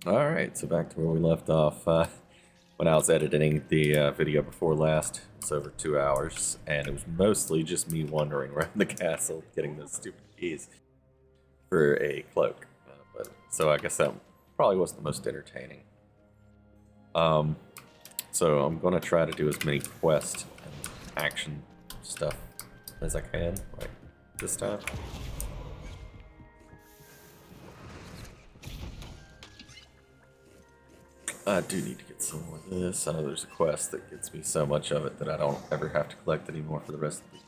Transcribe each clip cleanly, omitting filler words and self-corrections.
Alright, so back to where we left off. When I was editing the video before last, it's over 2 hours, and it was mostly just me wandering around the castle getting those stupid keys for a cloak. So I guess that probably wasn't the most entertaining. Um, so I'm going to try to do as many quest and action stuff as I can, like this time. I do need to get some more of this. I know there's a quest that gets me so much of it that I don't ever have to collect anymore for the rest of the game.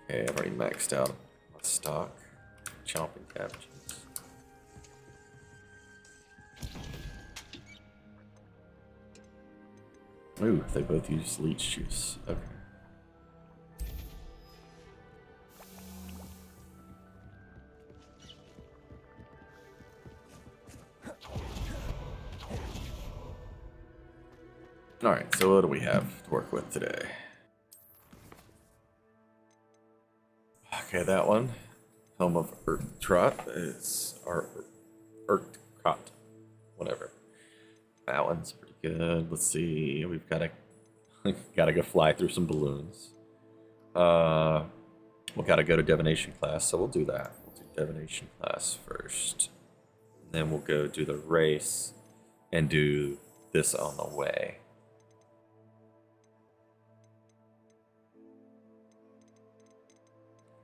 Okay, I've already maxed out my stock. Chomping cabbages. Ooh, they both use leech juice. Okay. Alright, so what do we have to work with today? Okay, that one. Helm of Urtrot is our Urtrot. Whatever. That one's pretty good. Let's see. We've gotta go fly through some balloons. We gotta go to divination class, so we'll do that. We'll do divination class first. And then we'll go do the race and do this on the way.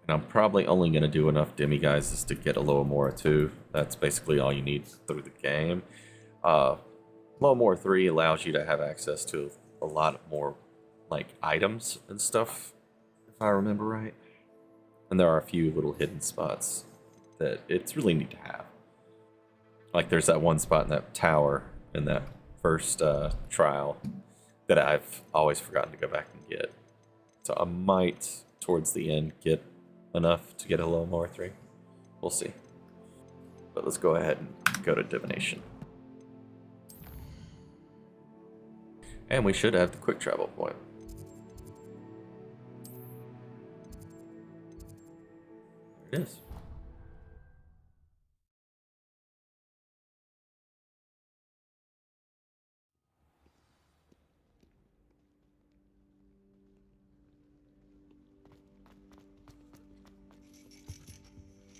And I'm probably only going to do enough demiguises to get a Loamora 2. That's basically all you need through the game. Loamora 3 allows you to have access to a lot more like items and stuff, if I remember right. And there are a few little hidden spots that it's really neat to have. Like there's that one spot in that tower in that first trial that I've always forgotten to go back and get. So I might, towards the end, get enough to get a Loamora 3. We'll see. But let's go ahead and go to divination. And we should have the quick travel point. There it is.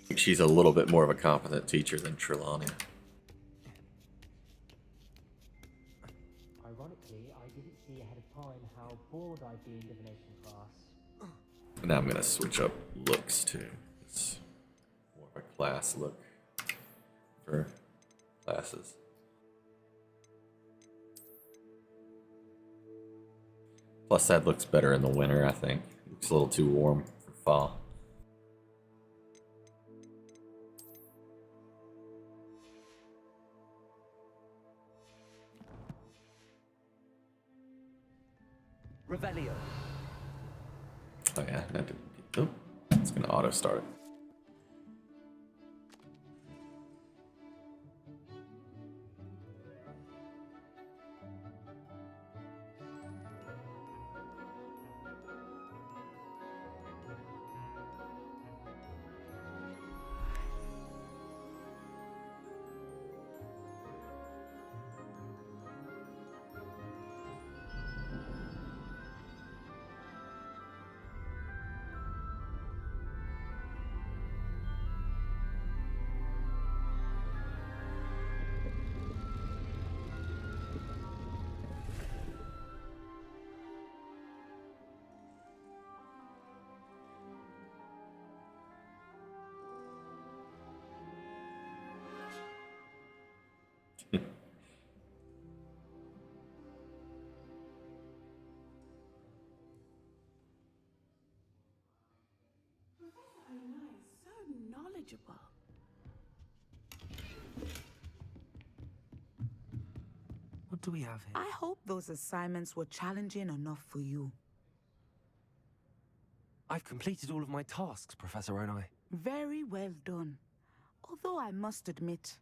I think she's a little bit more of a competent teacher than Trelawney. Ironically, I didn't see ahead of time how bored I'd be in divination class. And now I'm going to switch up looks too. It's more of a class look for classes. Plus that looks better in the winter, I think. It looks a little too warm for fall. Revelio. Oh yeah, that didn't. Oh, it's gonna auto start it. So knowledgeable. What do we have here? I hope those assignments were challenging enough for you. I've completed all of my tasks, Professor Onai. Very well done. Although I must admit,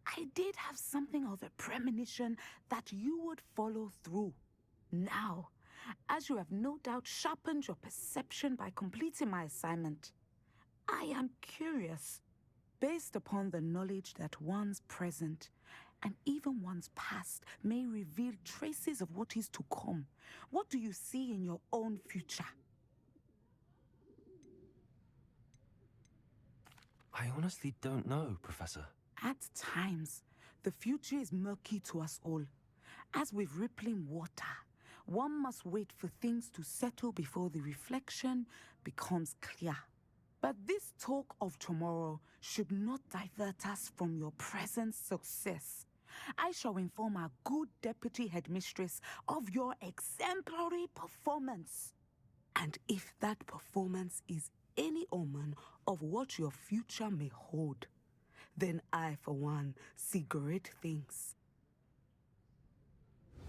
I did have something of a premonition that you would follow through. Now, as you have no doubt sharpened your perception by completing my assignment. I am curious, based upon the knowledge that one's present and even one's past may reveal traces of what is to come. What do you see in your own future? I honestly don't know, Professor. At times, the future is murky to us all. As with rippling water, one must wait for things to settle before the reflection becomes clear. But this talk of tomorrow should not divert us from your present success. I shall inform our good deputy headmistress of your exemplary performance. And if that performance is any omen of what your future may hold, then I, for one, see great things.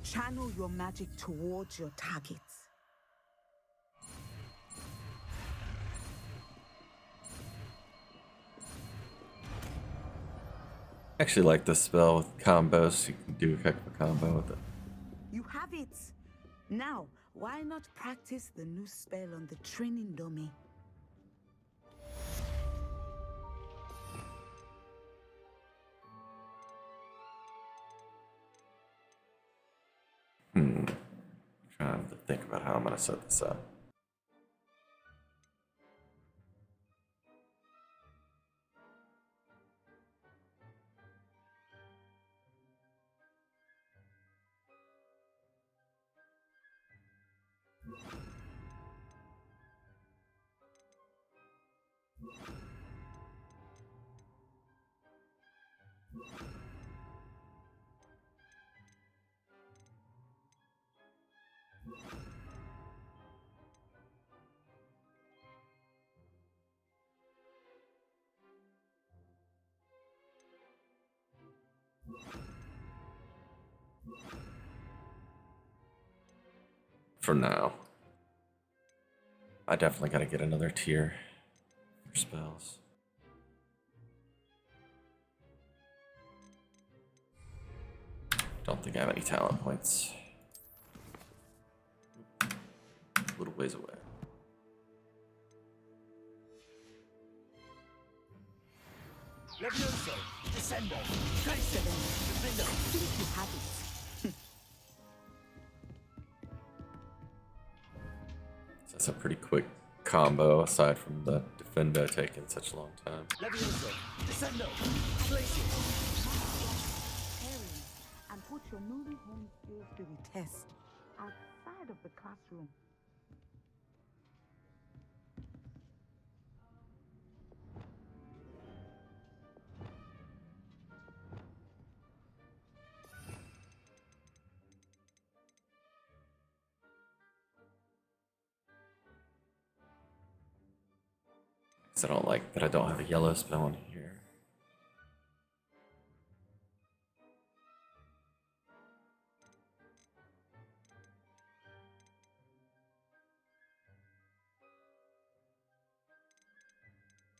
Channel your magic towards your targets. I actually like this spell with combos. You can do a heck of a combo with it. You have it. Now, why not practice the new spell on the training dummy? Trying to think about how I'm going to set this up. For now. I definitely got to get another tier for spells. Don't think I have any talent points. A little ways away. Levioso, Descendo, Excellent. Gryffindor. I think you have it. That's a pretty quick combo, aside from the Defendo taking such a long time. Levioso, Descendo, Glacius. Parents, and put your newly honed skills to the test outside of the classroom. I don't like that I don't have a yellow spell in here.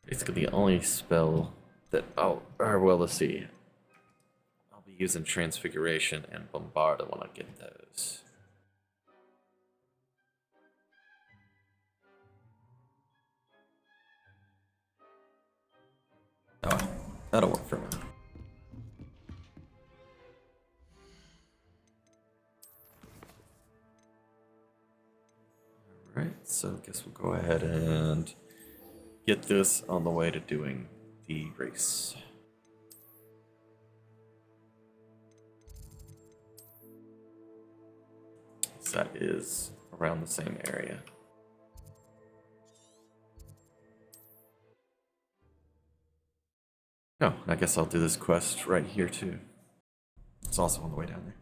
Basically, the only spell that let's see. I'll be using Transfiguration and Bombard when I get those. Oh, that'll work for me. Alright, so I guess we'll go ahead and get this on the way to doing the race. So that is around the same area. Oh, I guess I'll do this quest right here too. It's also on the way down there.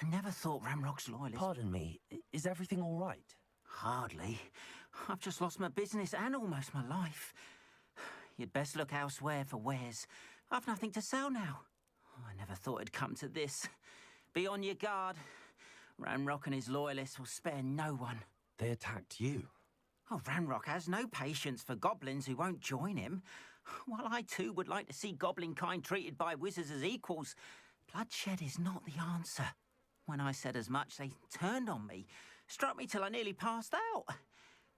I never thought Ramrock's loyalist. Pardon me, is everything all right? Hardly. I've just lost my business and almost my life. You'd best look elsewhere for wares. I've nothing to sell now. I never thought it'd come to this. Be on your guard. Ramrock and his loyalists will spare no one. They attacked you. Oh, Ranrock has no patience for goblins who won't join him. While I too would like to see goblin kind treated by wizards as equals, bloodshed is not the answer. When I said as much, they turned on me, struck me till I nearly passed out.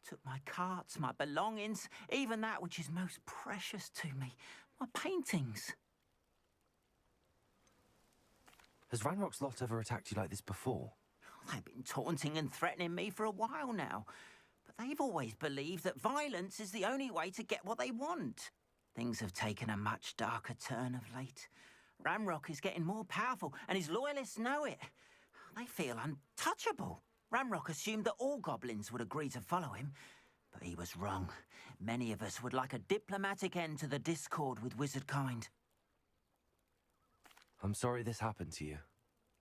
Took my carts, my belongings, even that which is most precious to me, my paintings. Has Ranrock's lot ever attacked you like this before? They've been taunting and threatening me for a while now, but they've always believed that violence is the only way to get what they want. Things have taken a much darker turn of late. Ranrock is getting more powerful, and his loyalists know it. They feel untouchable. Ranrock assumed that all goblins would agree to follow him, but he was wrong. Many of us would like a diplomatic end to the discord with wizard kind. I'm sorry this happened to you.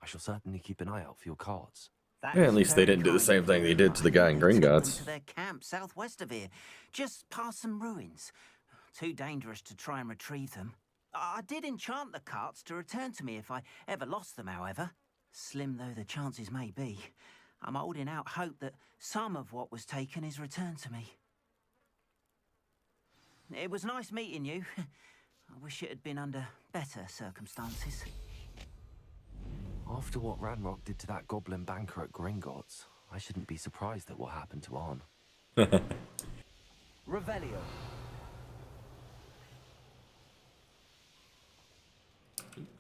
I shall certainly keep an eye out for your cards. That Yeah, at is least they very didn't do the kind same of thing you. they did to the guy in They took them Gringotts. to their camp southwest of here, just past some ruins. Too dangerous to try and retrieve them. I did enchant the carts to return to me if I ever lost them, however. Slim though the chances may be, I'm holding out hope that some of what was taken is returned to me. It was nice meeting you. I wish it had been under better circumstances. After what Ranrock did to that goblin banker at Gringotts, I shouldn't be surprised at what happened to Arn. Revelio.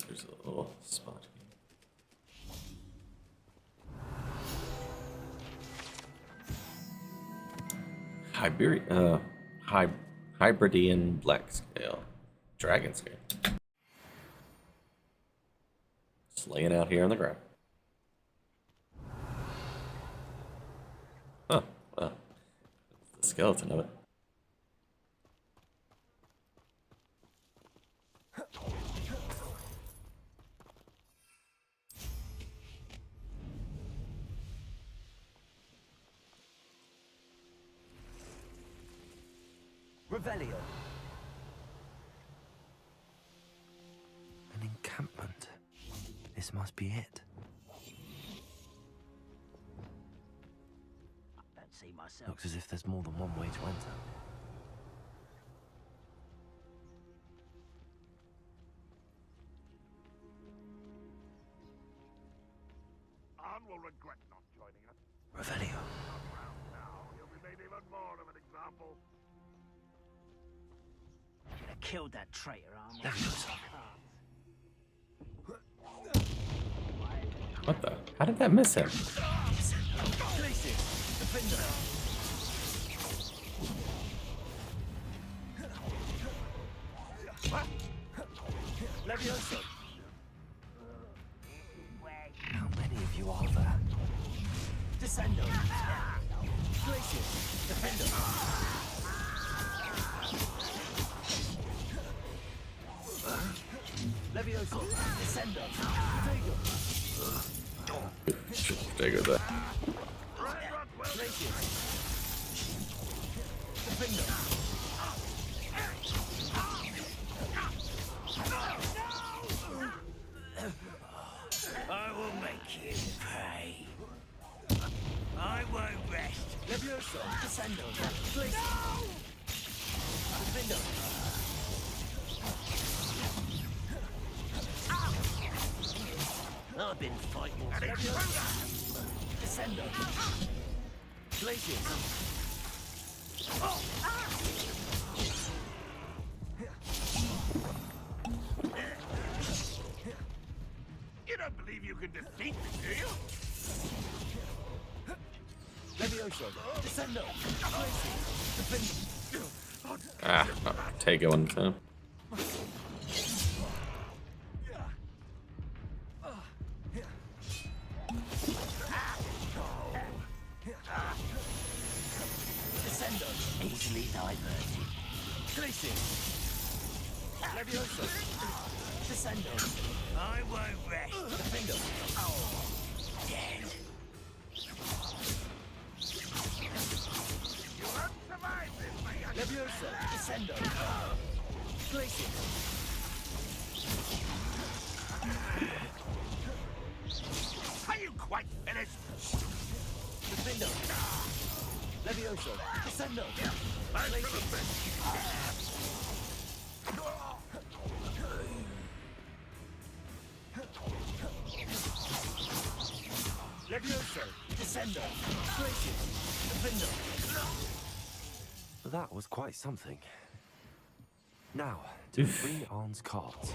There's a little spot. Hybridian black scale. Dragon scale. Just laying out here on the ground. Huh, well. The skeleton of it. Revelio. An encampment. This must be it. I don't see myself. Looks as if there's more than one way to enter. Arn will regret not joining us. Revelio. Around now, he'll be made even more of an example. Should have killed that traitor, Arnold. Leviosa. What the? How did that miss him? Glacius. Defender. Leviosa. How many of you are there? Descendo. Glacius. Defender. Leviosa. Descendo. Protego. Figure that. Glacius. Defender. I will make you pay. I won't rest. Leviosa. Descendo. Glacius. Defender. I've been fighting. Descendo. Glacius. You don't believe you can defeat me, do you? Leviosa. Descendo. Glacius. Defender. Ah, take it one time. Descendo. Easily diverted. Glacius. Leviosa. Descendo. I won't rest. Defender. Dead. You won't survive this, my young Leviosa. Descendo. Glacius. Are you quite finished? Defender. Levioso. Descendo. Back to the bench. Levioso. Descendo. Glacius. Gryffindor. That was quite something. Now, to free Arn's cart.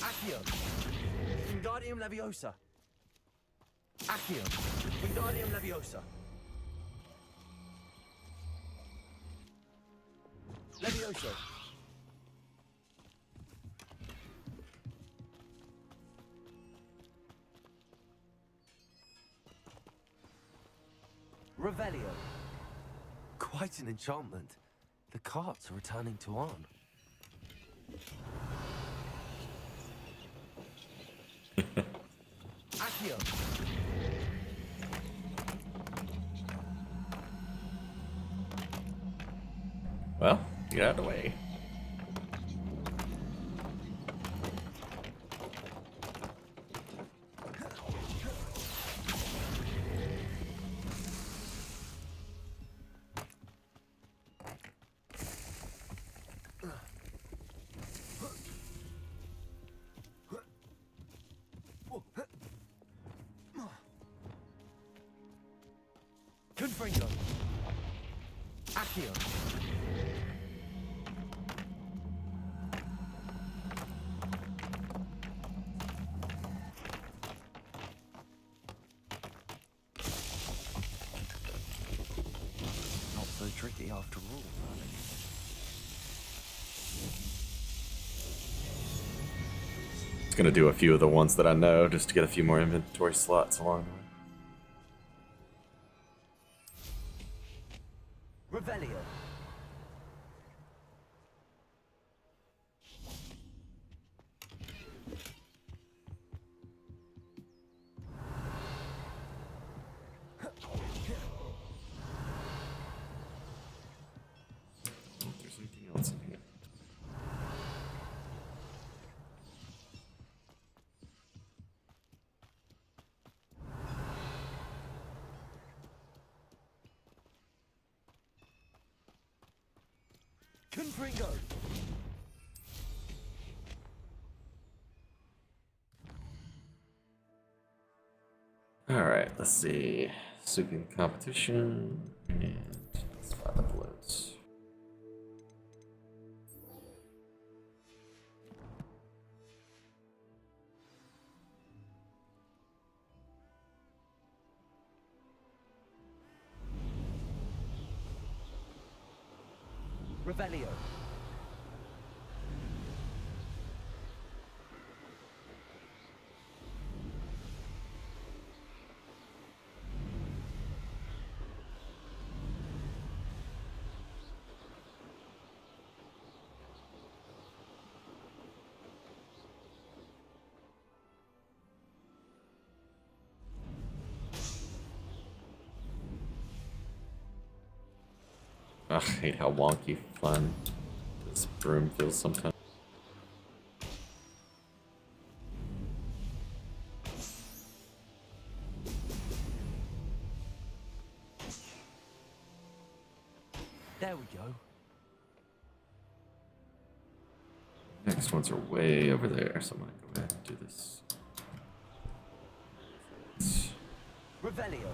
Accio. Wingardium Leviosa. Accio. Wingardium Leviosa. Levioso. Revelio. Quite an enchantment. The carts are returning to Arn. Accio. Well, get out of the way. Confringo. Accio. Not so tricky after all. Just gonna do a few of the ones that I know just to get a few more inventory slots along the way. Revelio. If there's anything else in here. Confringo. Alright, let's see. Soothing competition. And let's find uploads. Revelio. Ugh, I hate how wonky fun this broom feels sometimes. There we go. Next ones are way over there, so I'm gonna go ahead and do this. Revelio.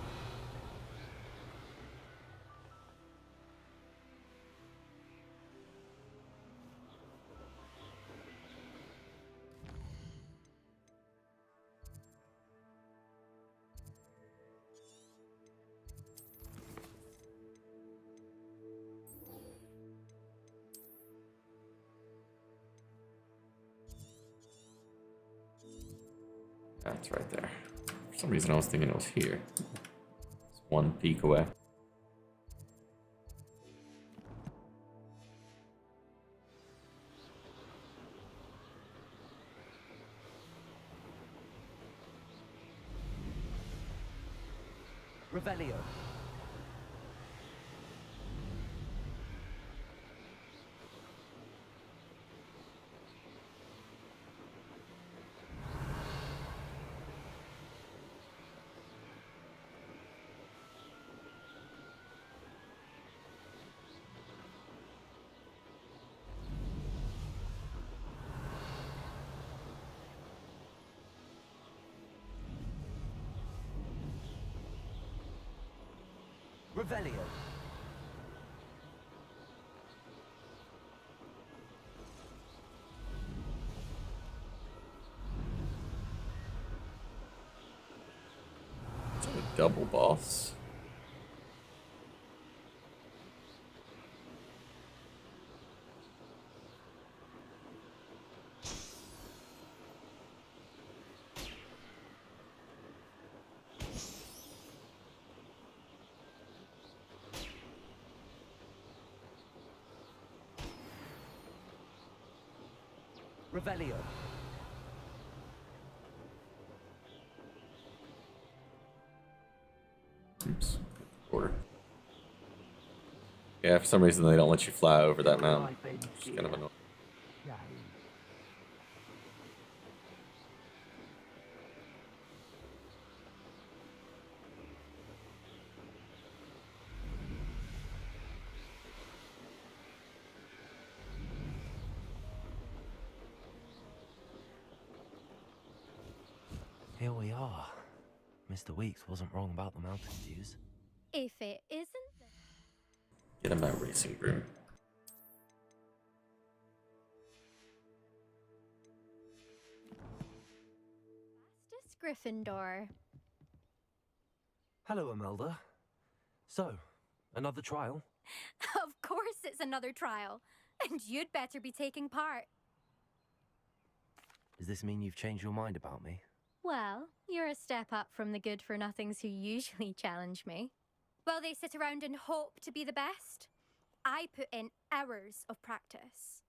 That's right there. For some reason I was thinking it was here. It's one peek away. Revelio. Revelio. It's a double boss. Revelio. Oops. Order. Yeah, for some reason they don't let you fly over that mountain. It's kind of annoying. Here we are. Mr. Weeks wasn't wrong about the mountain views. If it isn't, Get him that racing broom. fastest Gryffindor. Hello, Imelda. So, another trial? Of course it's another trial. And you'd better be taking part. Does this mean you've changed your mind about me? Well, you're a step up from the good-for-nothings who usually challenge me. While they sit around and hope to be the best, I put in hours of practice.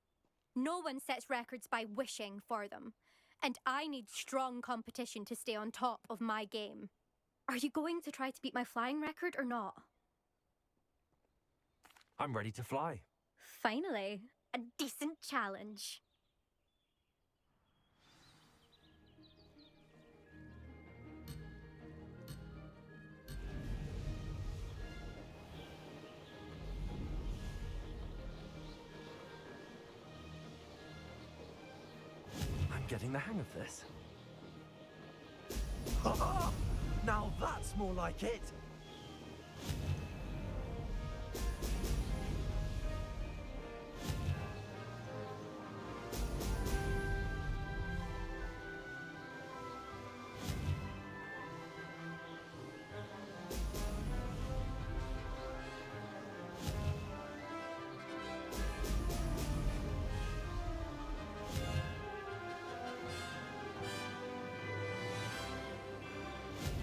No one sets records by wishing for them, and I need strong competition to stay on top of my game. Are you going to try to beat my flying record or not? I'm ready to fly. Finally, a decent challenge. I'm getting the hang of this. Now that's more like it.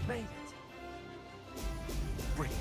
Made it. Brilliant.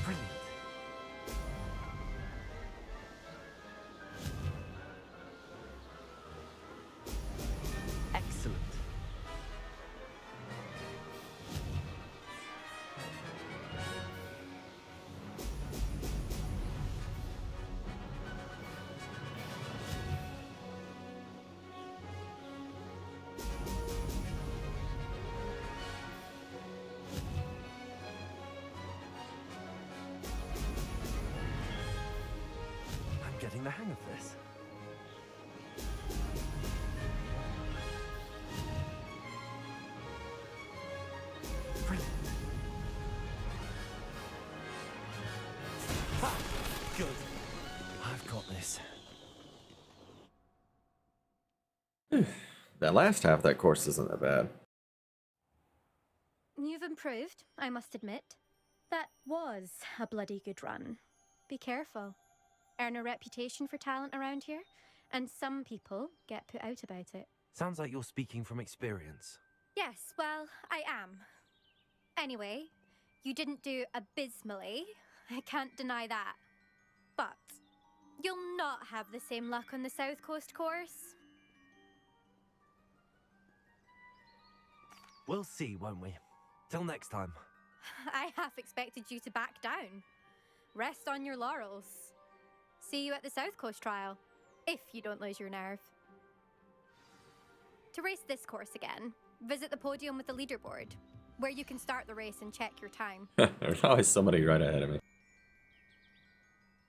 Brilliant. Excellent. I'm getting the hang of this. Brilliant. Ha! Good. I've got this. That last half of that course isn't that bad. You've improved, I must admit. That was a bloody good run. Be careful. Earn a reputation for talent around here, and some people get put out about it. Sounds like you're speaking from experience. Yes, well, I am. Anyway, you didn't do abysmally. I can't deny that. But you'll not have the same luck on the South Coast course. We'll see, won't we? Till next time. I half expected you to back down. Rest on your laurels. see you at the South Coast trial, if you don't lose your nerve. To race this course again, visit the podium with the leaderboard, where you can start the race and check your time. There's always somebody right ahead of me.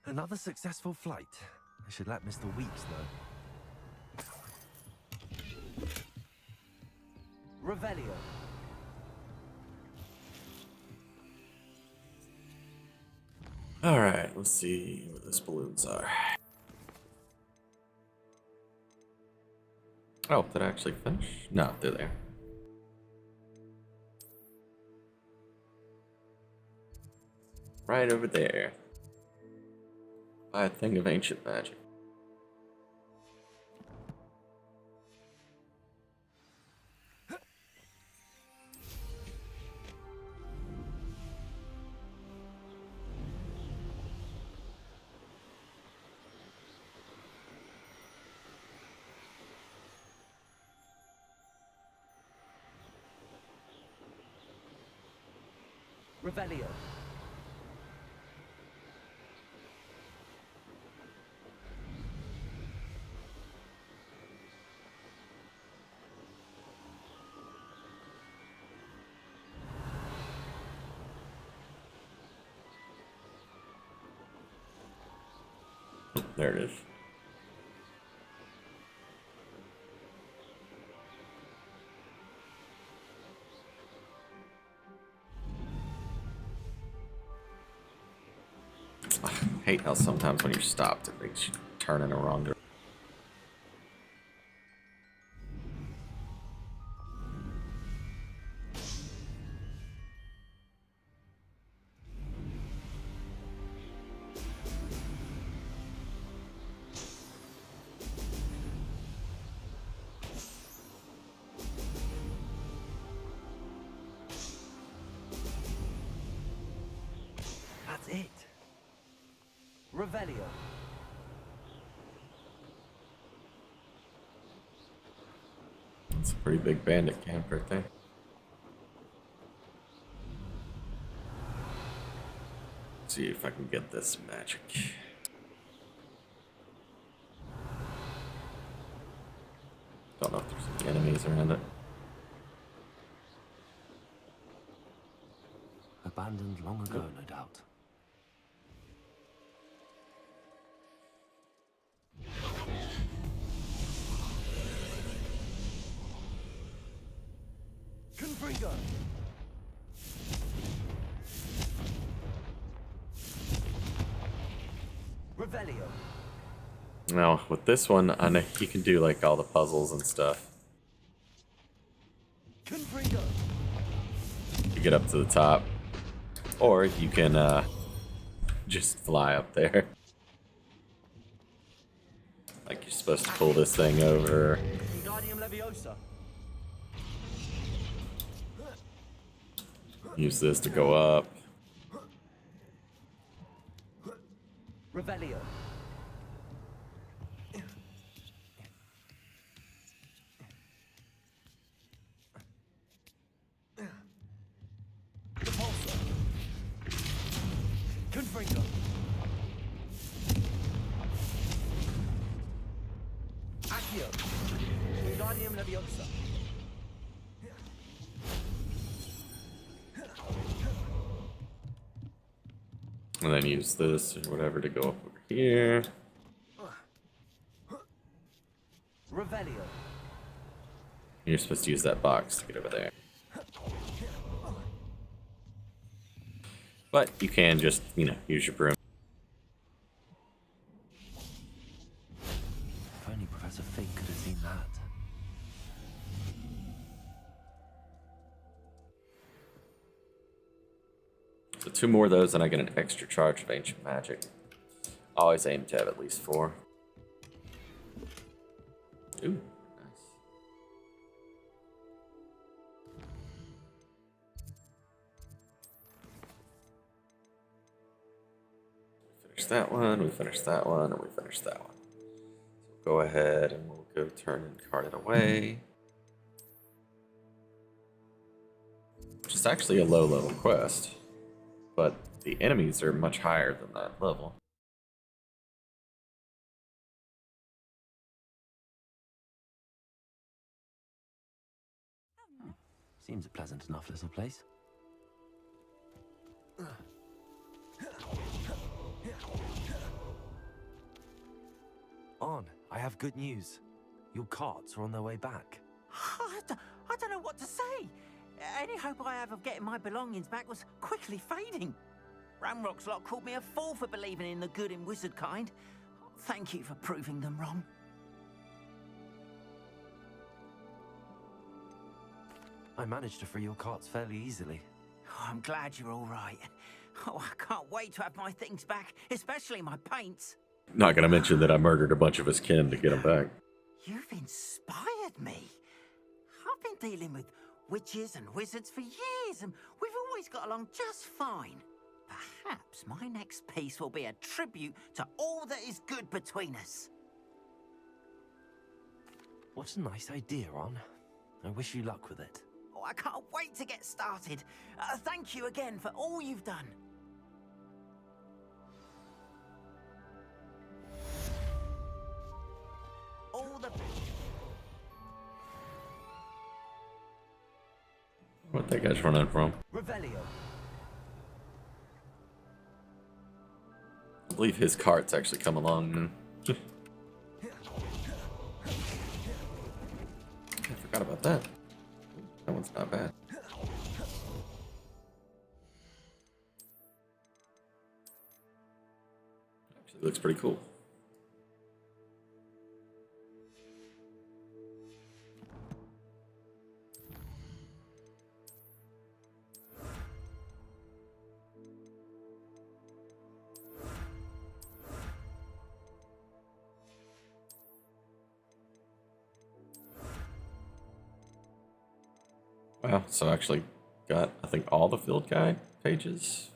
Another successful flight. I should let Mr. Weeks know. Revelio. Alright, let's see where those balloons are. Oh, did I actually finish? No, they're there. Right over there. Buy a thing of ancient magic. Revelio. There it is. I hate how sometimes when you're stopped, it makes you turn in a wrong direction. That's it. Revelio. It's a pretty big bandit camp right there. Let's see if I can get this magic. Don't know if there's any enemies around it. Abandoned long ago, no doubt. Confringo. Revelio. Now, with this one, I know you can do like all the puzzles and stuff. Confringo. You get up to the top, or you can just fly up there. Like you're supposed to pull this thing over. Wingardium Leviosa. Use this to go up. Revelio. Repulsor. Confringo. Accio. Wingardium Leviosa. And then use this or whatever to go up over here. Revelio. You're supposed to use that box to get over there. But you can just, you know, use your broom. If only Professor Fig could have seen that. So 2 more of those, and I get an extra charge of ancient magic. Always aim to have at least 4. Ooh, nice. Finish that one, we finish that one, and we finish that one. So go ahead and we'll go turn and cart it away. Which is actually a low level quest, but the enemies are much higher than that level. Seems a pleasant enough little place. On, I have good news. Your carts are on their way back. I don't know what to say. Any hope I have of getting my belongings back was quickly fading. Ramrock's lot called me a fool for believing in the good in wizard kind. Thank you for proving them wrong. I managed to free your carts fairly easily. Oh, I'm glad you're all right. Oh, I can't wait to have my things back, especially my paints. Not gonna mention that I murdered a bunch of his kin to get them back. You've inspired me. I've been dealing with witches and wizards for years, and we've always got along just fine. Perhaps my next piece will be a tribute to all that is good between us. What a nice idea, Ron. I wish you luck with it. Oh, I can't wait to get started. Thank you again for all you've done. All the... What that guy's running from? Revelio. I believe his carts actually come along. I forgot about that. That one's not bad. Actually looks pretty cool. Wow, so I actually got, I think, all the field guide pages.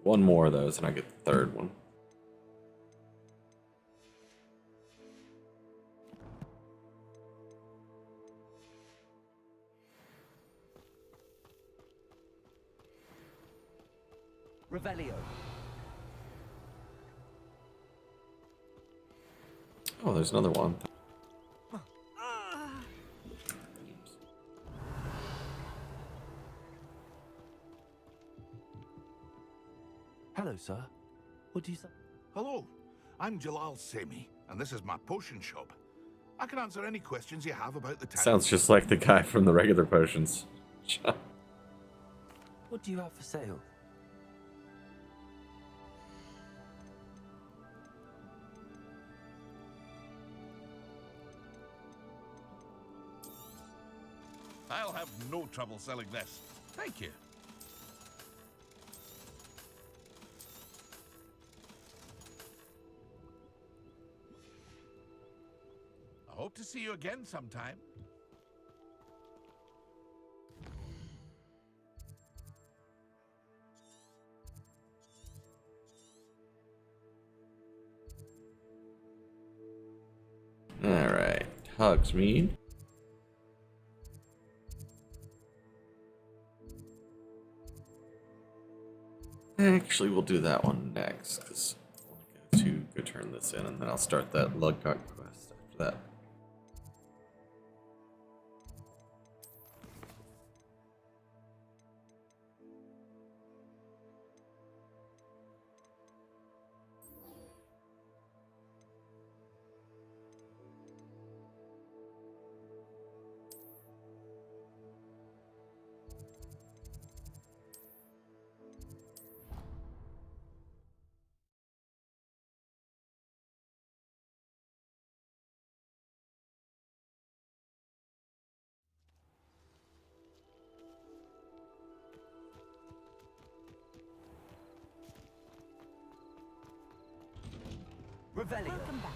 One more of those and I get the third one. Revelio. Oh, there's another one. Hello, sir. What do you say? Hello, I'm Jalal Semi, and this is my potion shop. I can answer any questions you have about the town. Sounds just like the guy from the regular potions. What do you have for sale? I'll have no trouble selling this. Thank you. I hope to see you again sometime. Alright, Hogsmeade. Actually, we'll do that one next, because I want to go turn this in, and then I'll start that Lugcock quest after that. Revelio. Welcome back.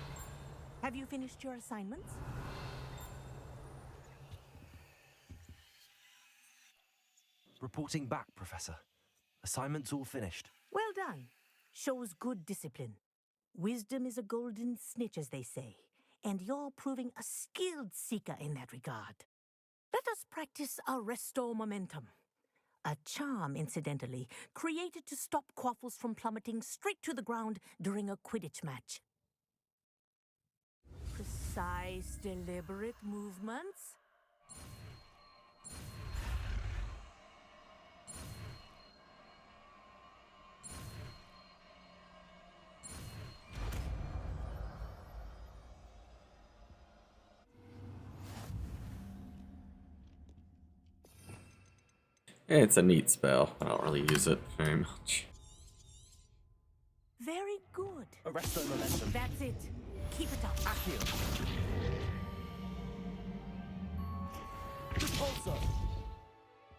Have you finished your assignments? Reporting back, Professor. Assignment's all finished. Well done. Shows good discipline. Wisdom is a golden snitch, as they say, and you're proving a skilled seeker in that regard. Let us practice our resto momentum. A charm, incidentally, created to stop quaffles from plummeting straight to the ground during a Quidditch match. Precise, deliberate movements. It's a neat spell. I don't really use it very much. Very good. Arresto momentum. That's it. Keep it up. Accio. Repulsor.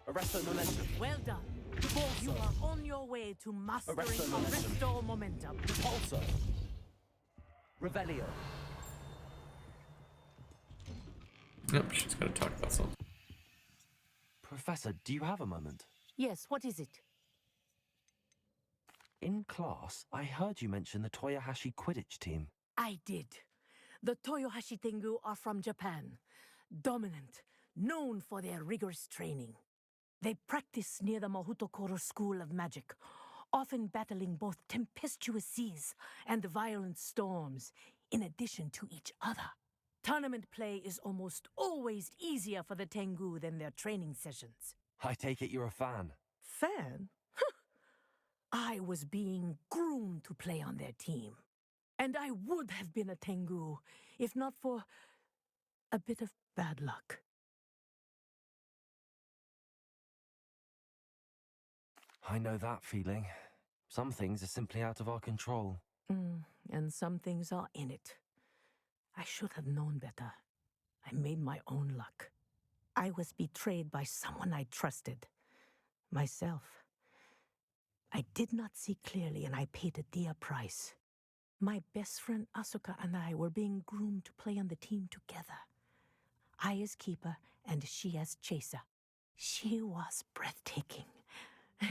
Arresto momentum. Well done. Repulsor. You are on your way to mastering Arresto momentum. Arresto momentum. Repulsor. Revelio. Yep, she's gonna talk about something. Professor, do you have a moment? Yes, what is it? In class, I heard you mention the Toyohashi Quidditch team. I did. The Toyohashi Tengu are from Japan. Dominant, known for their rigorous training. They practice near the Mahutokoro School of Magic, often battling both tempestuous seas and violent storms, in addition to each other. Tournament play is almost always easier for the Tengu than their training sessions. I take it you're a fan. Fan? I was being groomed to play on their team. And I would have been a Tengu if not for a bit of bad luck. I know that feeling. Some things are simply out of our control. And some things are in it. I should have known better. I made my own luck. I was betrayed by someone I trusted. Myself. I did not see clearly and I paid a dear price. My best friend Asuka and I were being groomed to play on the team together. I as keeper and she as chaser. She was breathtaking.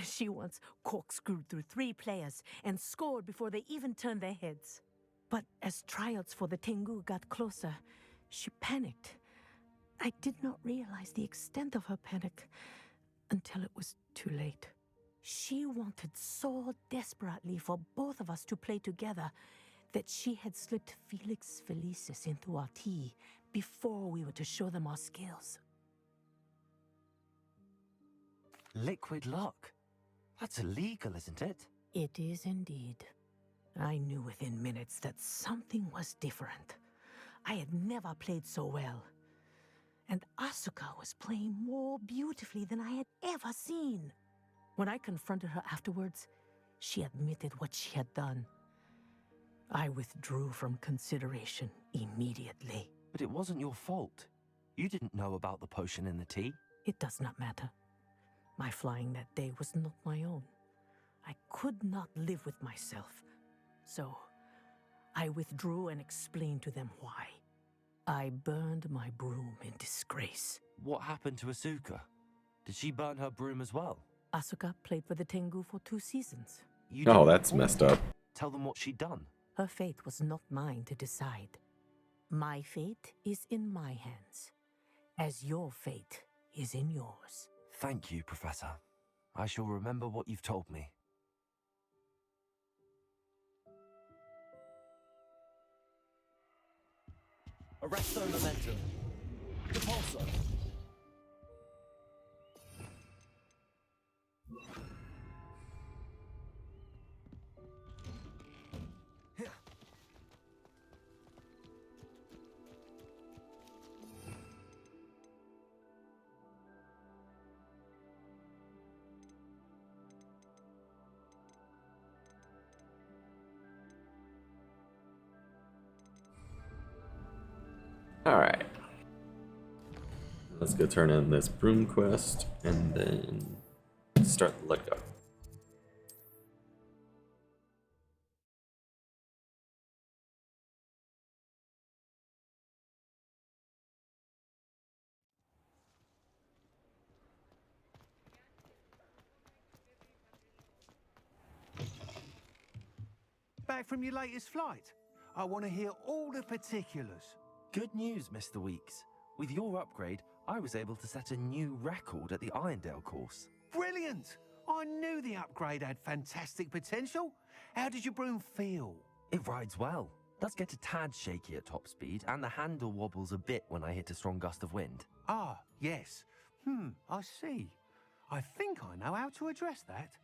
She once corkscrewed through 3 players and scored before they even turned their heads. But as tryouts for the Tengu got closer, she panicked. I did not realize the extent of her panic until it was too late. She wanted so desperately for both of us to play together that she had slipped Felix Felicis into our tea before we were to show them our skills. Liquid luck? That's illegal, isn't it? It is indeed. I knew within minutes that something was different. I had never played so well. And Asuka was playing more beautifully than I had ever seen. When I confronted her afterwards, she admitted what she had done. I withdrew from consideration immediately. But it wasn't your fault. You didn't know about the potion in the tea. It does not matter. My flying that day was not my own. I could not live with myself. So, I withdrew and explained to them why. I burned my broom in disgrace. What happened to Asuka? Did she burn her broom as well? Asuka played for the Tengu for 2 seasons. You Oh, didn't that's warn messed her. up. Tell them what she'd done. Her fate was not mine to decide. My fate is in my hands, as your fate is in yours. Thank you, Professor. I shall remember what you've told me. Arresto momentum. Repulsor. Alright. Let's go turn in this broom quest and then start the Lego. Back from your latest flight? I want to hear all the particulars. Good news, Mr. Weeks. With your upgrade, I was able to set a new record at the Irondale course. Brilliant! brilliant! I knew the upgrade had fantastic potential. How did your broom feel? It rides well. Does get a tad shaky at top speed, and the handle wobbles a bit when I hit a strong gust of wind. Ah, yes. I see. I think I know how to address that.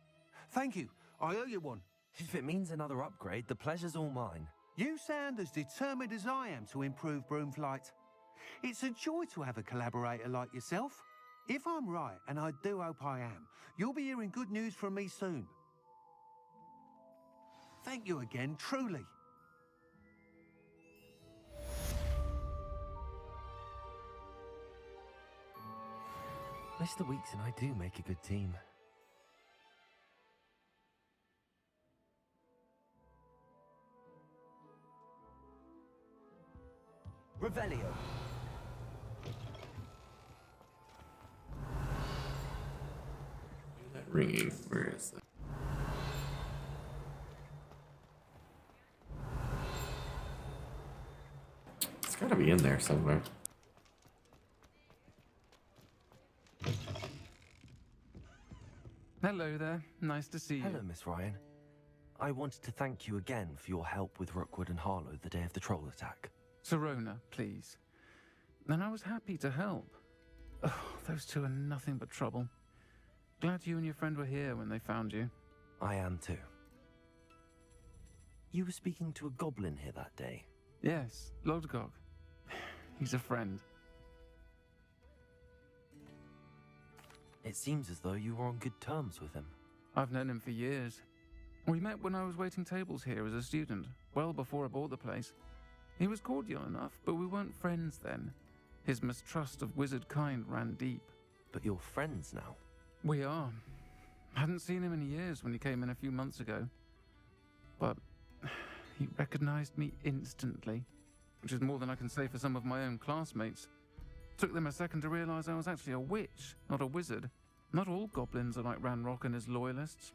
Thank you. I owe you one. If it means another upgrade, the pleasure's all mine. You sound as determined as I am to improve broom flight. It's a joy to have a collaborator like yourself. If I'm right, and I do hope I am, you'll be hearing good news from me soon. Thank you again, truly. Mr. Weeks and I do make a good team. Revelio. That ringing. Where is that? It's gotta be in there somewhere. Hello there. Nice to see you. Hello, Miss Ryan. I wanted to thank you again for your help with Rookwood and Harlow the day of the troll attack. Sirona, please. And I was happy to help. Oh, those two are nothing but trouble. Glad you and your friend were here when they found you. I am too. You were speaking to a goblin here that day. Yes, Lodgok. He's a friend. It seems as though you were on good terms with him. I've known him for years. We met when I was waiting tables here as a student, well before I bought the place. He was cordial enough, but we weren't friends then. His mistrust of wizard kind ran deep. But you're friends now? We are. Hadn't seen him in years when he came in a few months ago. But he recognized me instantly, which is more than I can say for some of my own classmates. Took them a second to realize I was actually a witch, not a wizard. Not all goblins are like Ranrock and his loyalists.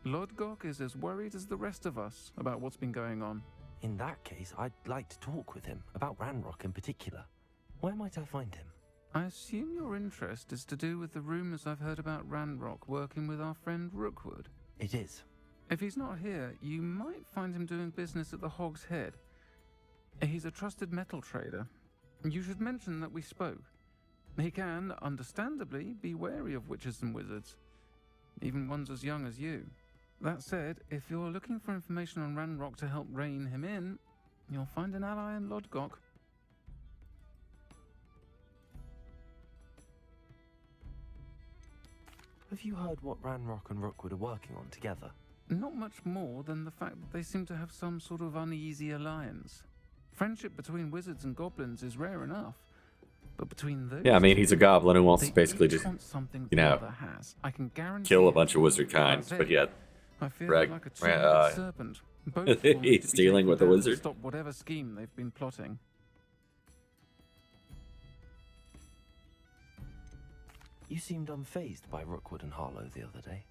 Lodgok is as worried as the rest of us about what's been going on. In that case, I'd like to talk with him, about Ranrock in particular. Where might I find him? I assume your interest is to do with the rumors I've heard about Ranrock working with our friend Rookwood. It is. If he's not here, you might find him doing business at the Hog's Head. He's a trusted metal trader. You should mention that we spoke. He can, understandably, be wary of witches and wizards, even ones as young as you. That said, if you're looking for information on Ranrock to help rein him in, you'll find an ally in Lodgok. Have you heard what Ranrock and Rookwood are working on together? Not much more than the fact that they seem to have some sort of uneasy alliance. Friendship between wizards and goblins is rare enough, but between those... Yeah, I mean, he's a goblin who wants they to basically each just, want something you the know, other has. I can guarantee kill a it. bunch of wizard kind, That's but it. yet I feel Rag- like a Ra- two-headed serpent. Both want to he's be dealing taken with a down to wizard. Stop whatever scheme they've been plotting. You seemed unfazed by Rookwood and Harlow the other day.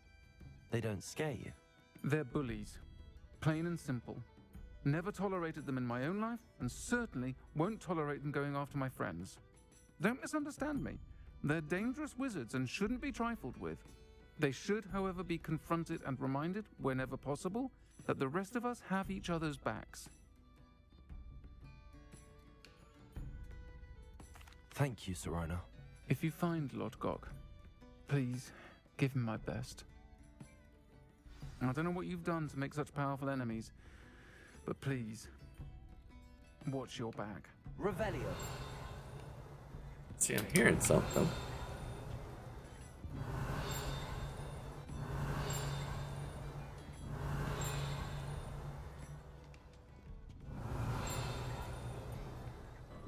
They don't scare you. They're bullies. Plain and simple. Never tolerated them in my own life, and certainly won't tolerate them going after my friends. Don't misunderstand me. They're dangerous wizards and shouldn't be trifled with. They should, however, be confronted and reminded, whenever possible, that the rest of us have each other's backs. Thank you, Sirona. If you find Lodgok, please give him my best. I don't know what you've done to make such powerful enemies, but please, watch your back. Revelio. see, I'm hearing something.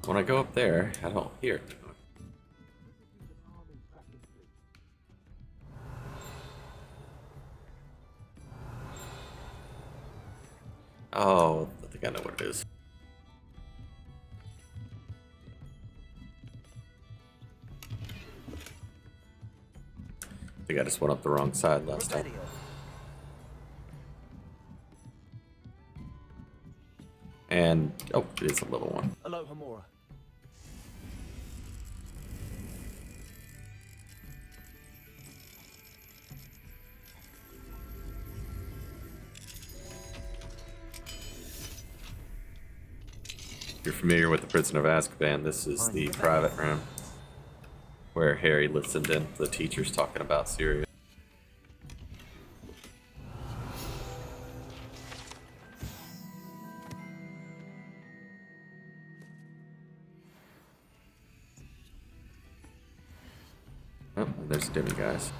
When I go up there, I don't hear it. Oh, I think I know what it is. I think I just went up the wrong side last time. Revelio. And, oh, it is a little one. Aloha Mora. If you're familiar with the Prisoner of Azkaban, this is the private room where Harry listened in to the teachers talking about Sirius. Oh, and there's Demi guys.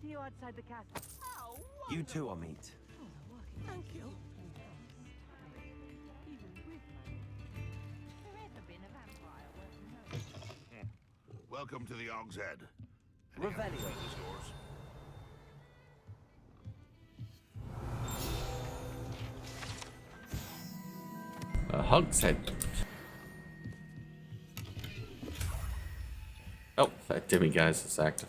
See you outside the castle. You two are meet. Thank you. Welcome to the Og's Head. Revelio. Stores. Hog's Head. Oh, that Demi guys is active.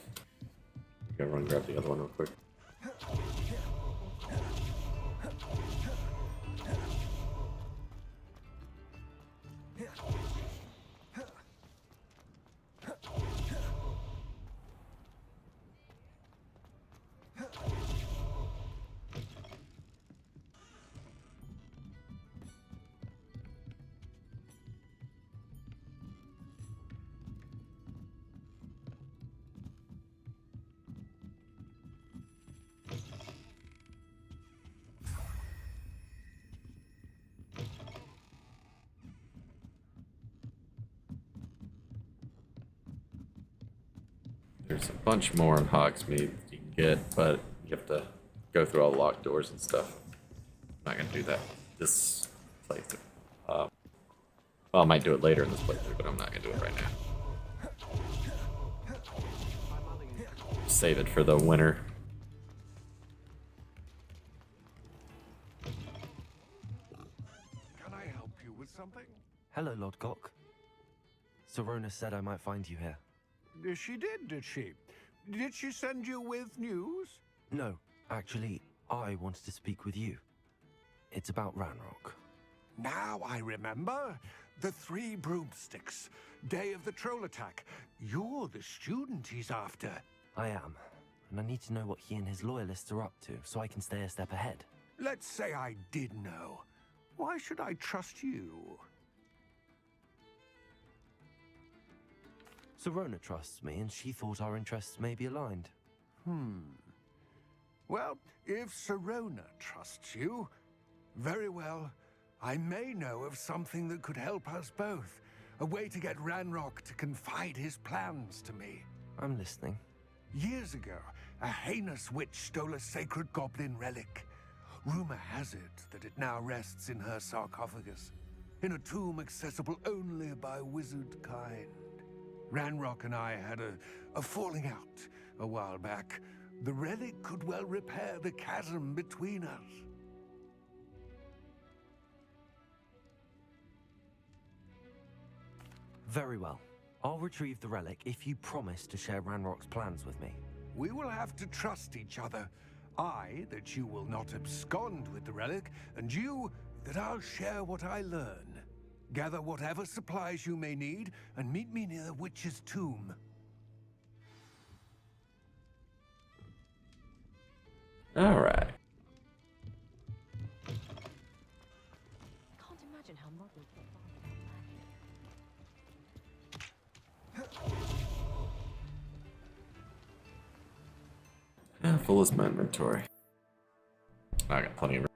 Gotta run grab the other one real quick. There's a bunch more in Hogsmeade you can get, but you have to go through all the locked doors and stuff. I'm not gonna do that this playthrough. Well, I might do it later in this playthrough, but I'm not gonna do it right now. Save it for the winter. Can I help you with something? Hello, Lord Gok. Sorona said I might find you here. She did she? Did she send you with news? No, actually, I wanted to speak with you. It's about Ranrock. Now I remember. The 3 broomsticks. Day of the troll attack. You're the student he's after. I am, and I need to know what he and his loyalists are up to so I can stay a step ahead. Let's say I did know. Why should I trust you? Sorona trusts me, and she thought our interests may be aligned. Well, if Sorona trusts you, very well. I may know of something that could help us both. A way to get Ranrock to confide his plans to me. I'm listening. Years ago, a heinous witch stole a sacred goblin relic. Rumor has it that it now rests in her sarcophagus, in a tomb accessible only by wizard kind. Ranrock and I had a falling out a while back. The relic could well repair the chasm between us. Very well. I'll retrieve the relic if you promise to share Ranrock's plans with me. We will have to trust each other. I, that you will not abscond with the relic, and you, that I'll share what I learn. Gather whatever supplies you may need, and meet me near the witch's tomb. All right. Can't imagine how modern Full is my inventory. I got plenty of.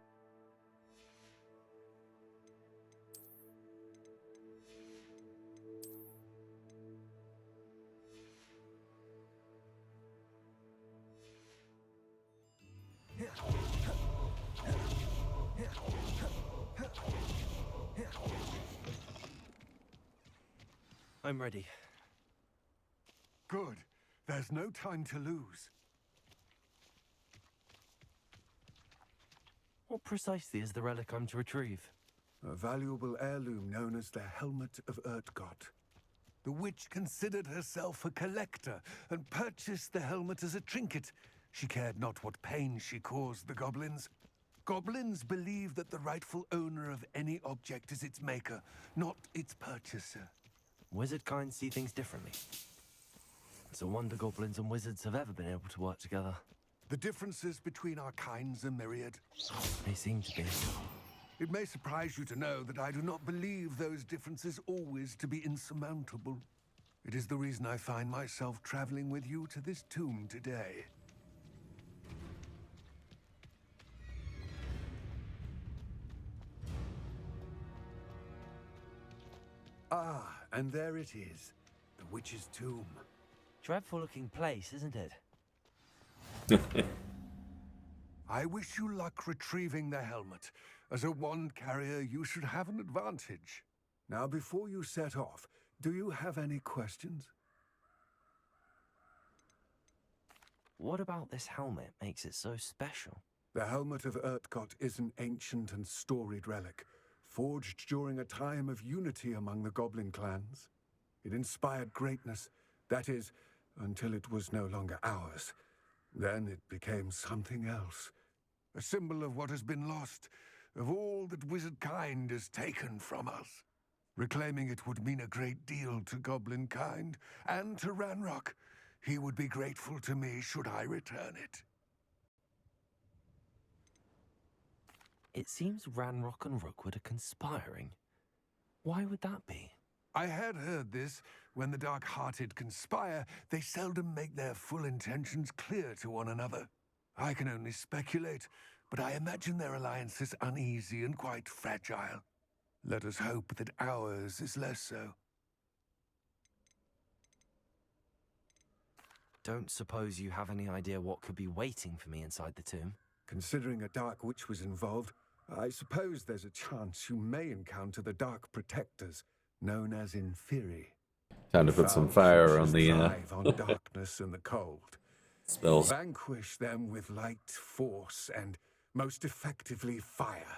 I'm ready. Good. There's no time to lose. What precisely is the relic I'm to retrieve? a valuable heirloom known as the Helmet of Urtkot. The witch considered herself a collector and purchased the helmet as a trinket. She cared not what pain she caused the goblins. Goblins believe that the rightful owner of any object is its maker, not its purchaser. Wizard kind see things differently. It's a wonder goblins and wizards have ever been able to work together. The differences between our kinds are myriad. They seem to be. It may surprise you to know that I do not believe those differences always to be insurmountable. It is the reason I find myself traveling with you to this tomb today. Ah, and there it is, the witch's tomb. Dreadful looking place, isn't it? I wish you luck retrieving the helmet. As a wand carrier, you should have an advantage. Now, before you set off, do you have any questions? What about this helmet makes it so special? The Helmet of Urtkot is an ancient and storied relic, forged during a time of unity among the goblin clans. It inspired greatness, that is, until it was no longer ours. Then it became something else. A symbol of what has been lost, of all that wizard kind is taken from us. Reclaiming it would mean a great deal to goblin kind, and to Ranrock. He would be grateful to me should I return it. It seems Ranrock and Rookwood are conspiring. Why would that be? I had heard this. When the dark-hearted conspire, they seldom make their full intentions clear to one another. I can only speculate, but I imagine their alliance is uneasy and quite fragile. Let us hope that ours is less so. Don't suppose you have any idea what could be waiting for me inside the tomb? Considering a dark witch was involved, I suppose there's a chance you may encounter the Dark Protectors, known as Inferi. Time to put some fire on the thrive on darkness and the cold. spells. Vanquish them with light, force, and most effectively fire.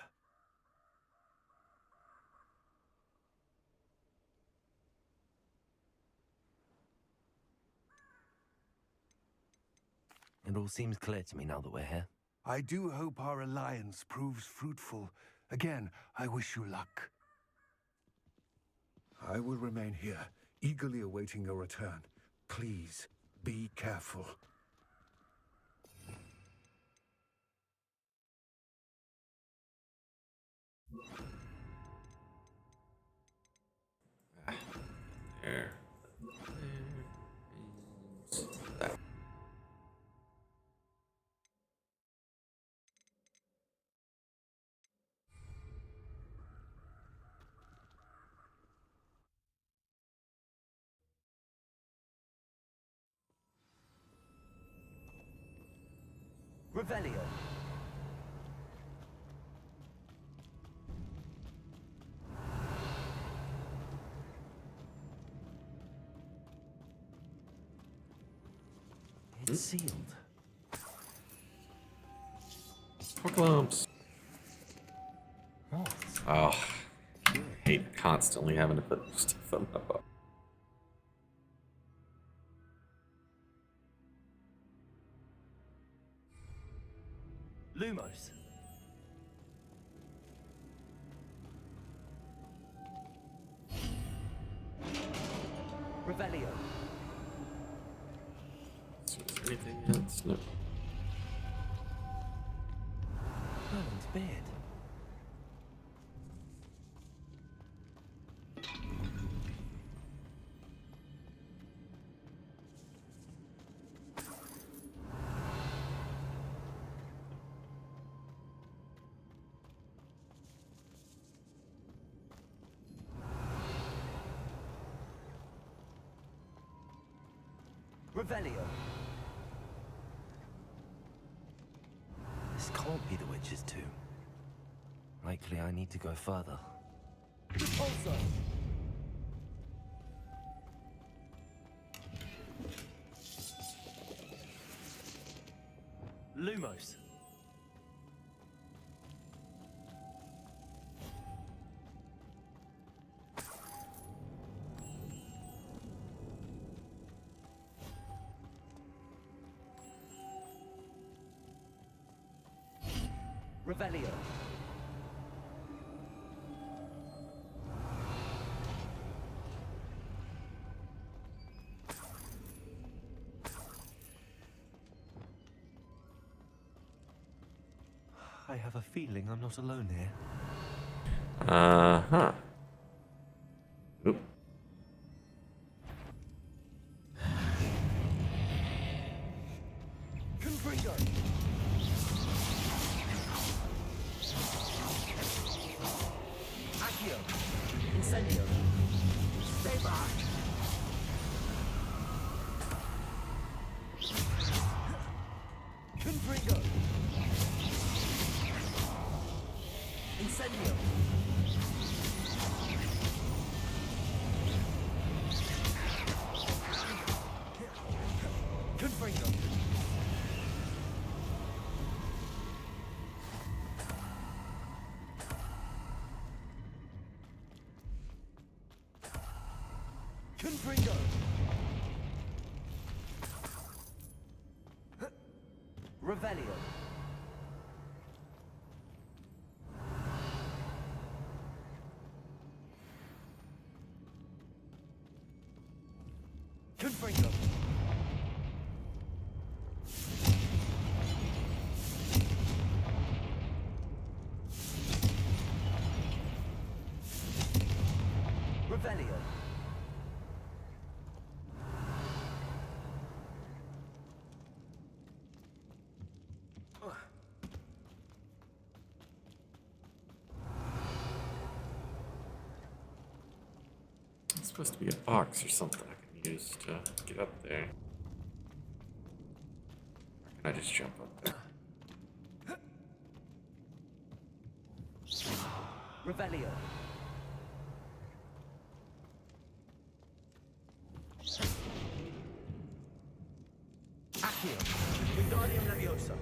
It all seems clear to me now that we're here. I do hope our alliance proves fruitful. Again, I wish you luck. I will remain here, eagerly awaiting your return. Please, be careful. There. Revelio. It's sealed. Clumps. What? Oh, I hate constantly having to put stuff on my box. Lumos. Revelio. Is there anything else? No. Merlin's beard. Revelio. This can't be the witch's tomb. Likely I need to go further. Also. Lumos. Revelio. I have a feeling I'm not alone here. Uh-huh. Oop. Confringo. Accio. Incendio. Stay back. Confringo. Incendio. Confringo. Confringo. Revelio. Confringo. Revelio. It's supposed to be a box or something I can use to get up there. Or can I just jump up there? Revelio. Accio. Wingardium Leviosa.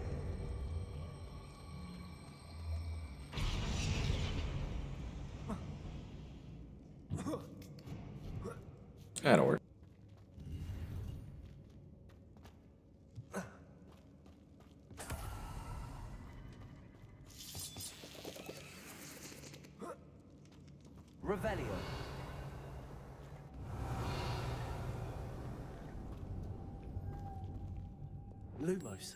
That'll work. Revelio. Lumos.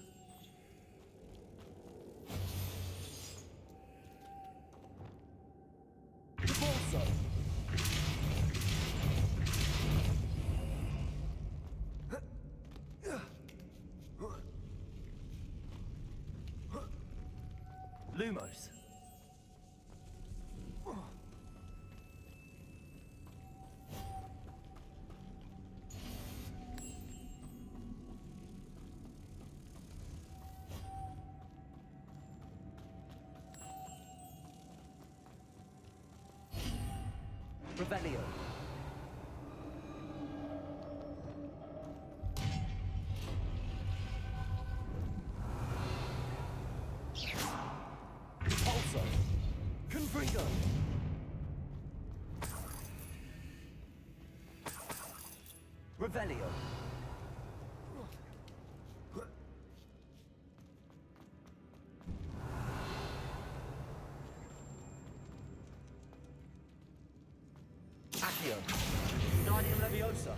Bolso. Lumos. Revelio. Pulso. Confringo. Revelio. Accio. Wingardium Leviosa.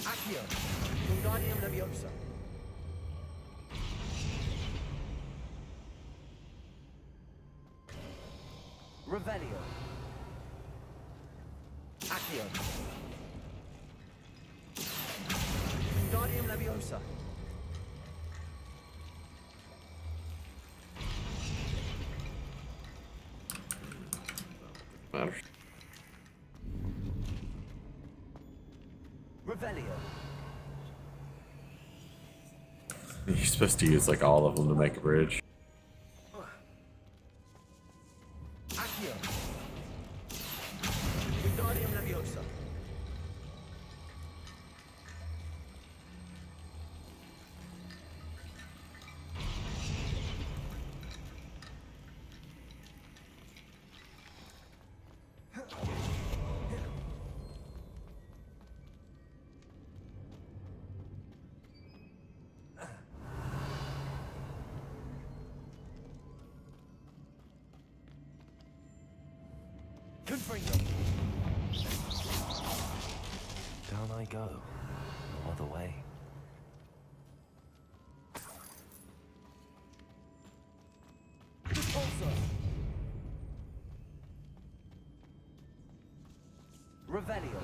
Accio. Wingardium Leviosa. Revelio. Accio. Wingardium Leviosa. Matters. Revelio. You're supposed to use like all of them to make a bridge. Accio. Wingardium Leviosa. Confringo. Down I go. No other way. Repulsor. Revelio.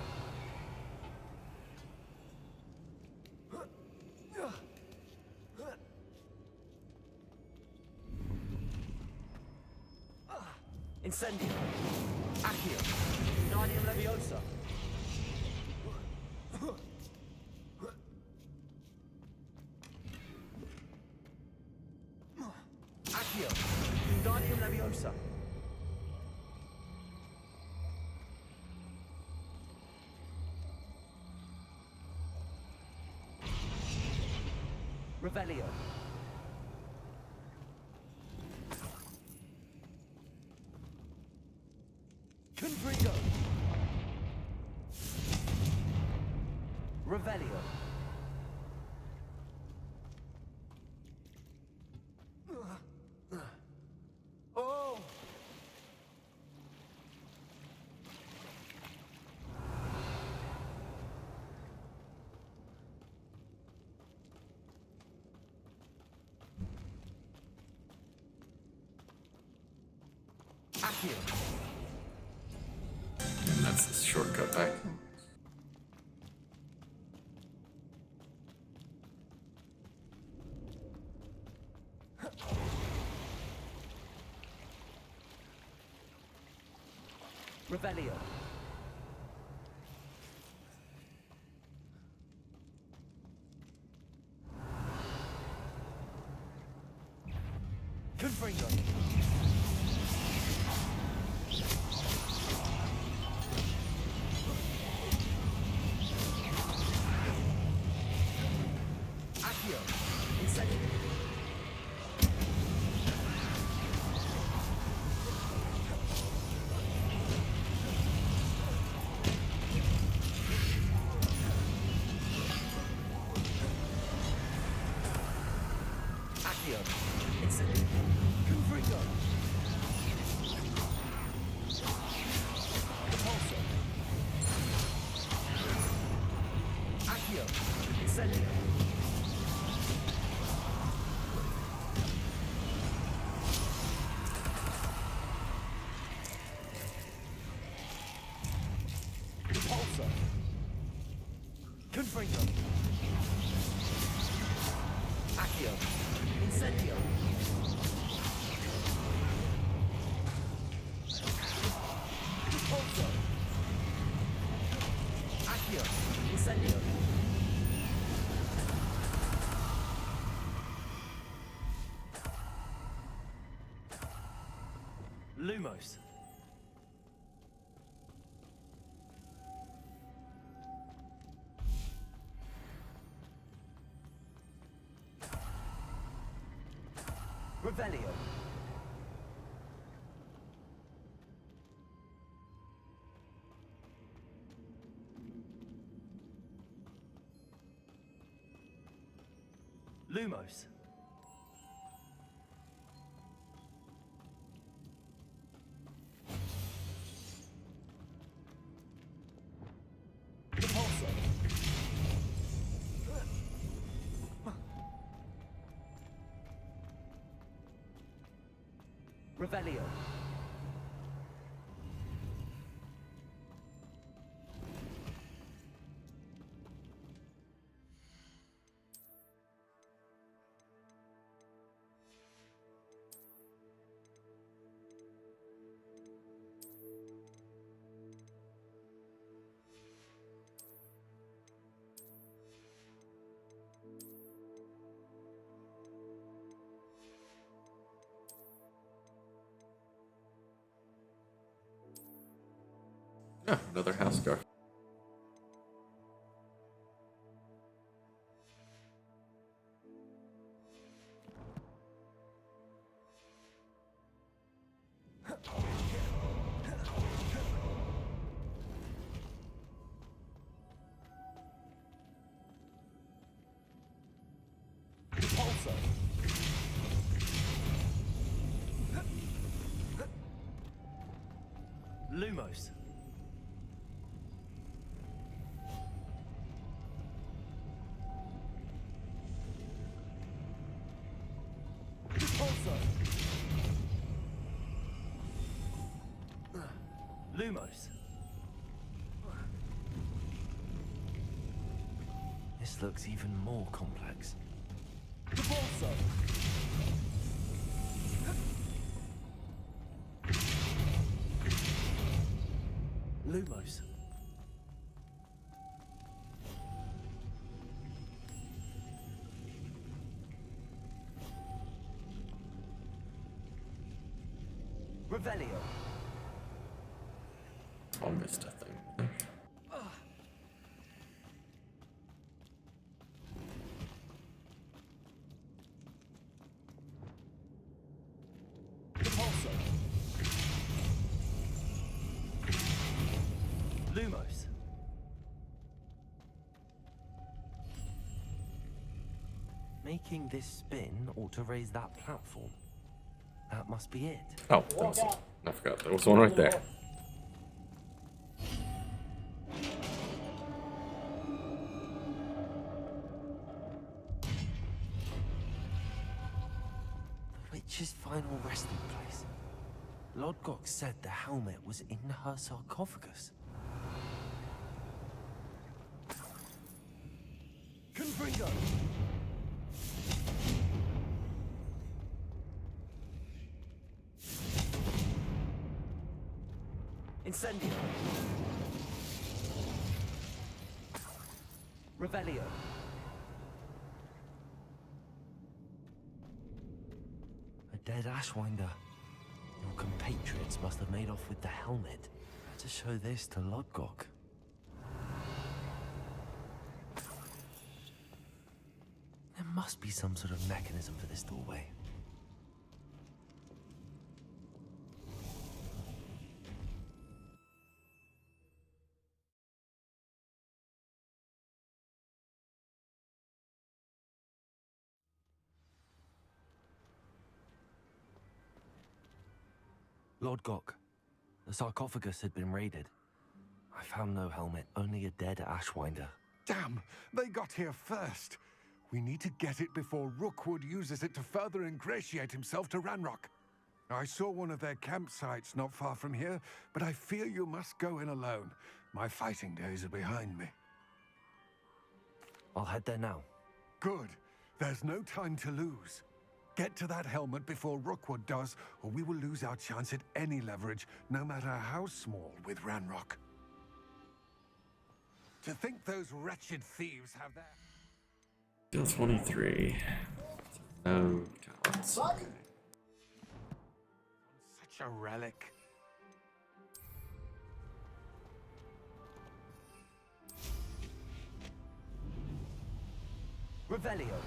Incendio. Accio. Wingardium Leviosa. Accio. Wingardium Leviosa. Revelio. Confringo. Revelio. Oh! Accio. And that's the shortcut back. Revelio. Confringo. Accio. Incendio. Accio. Incendio. Confringo. Repulsor. Accio. Incendio. Repulsor. Confringo. Accio. Incendio. Repulsor. Accio. Incendio. Lumos. Revelio. Lumos. Repulsor. Revelio. Oh, another house guard. Repulsor. Lumos. Lumos. Repulso. Lumos. This looks even more complex. Repulso. Lumos. Revelio. Almost a thing. Repulso. Lumos. Making this spin ought to raise that platform. That must be it. Oh, that was it. I forgot. There was one right there. The witch's final resting place. Lodgok said the helmet was in her sarcophagus. Confringo. Incendio. Revelio. A dead Ashwinder. Your compatriots must have made off with the helmet to show this to Lodgok. There must be some sort of mechanism for this doorway. Lodgok, the sarcophagus had been raided. I found no helmet, only a dead Ashwinder. Damn, they got here first. We need to get it before Rookwood uses it to further ingratiate himself to Ranrock. I saw one of their campsites not far from here, but I fear you must go in alone. My fighting days are behind me. I'll head there now. Good. There's no time to lose. Get to that helmet before Rookwood does, or we will lose our chance at any leverage, no matter how small, with Ranrock. To think those wretched thieves have their... Deal 23. No talents. Okay. Such a relic. Revelio.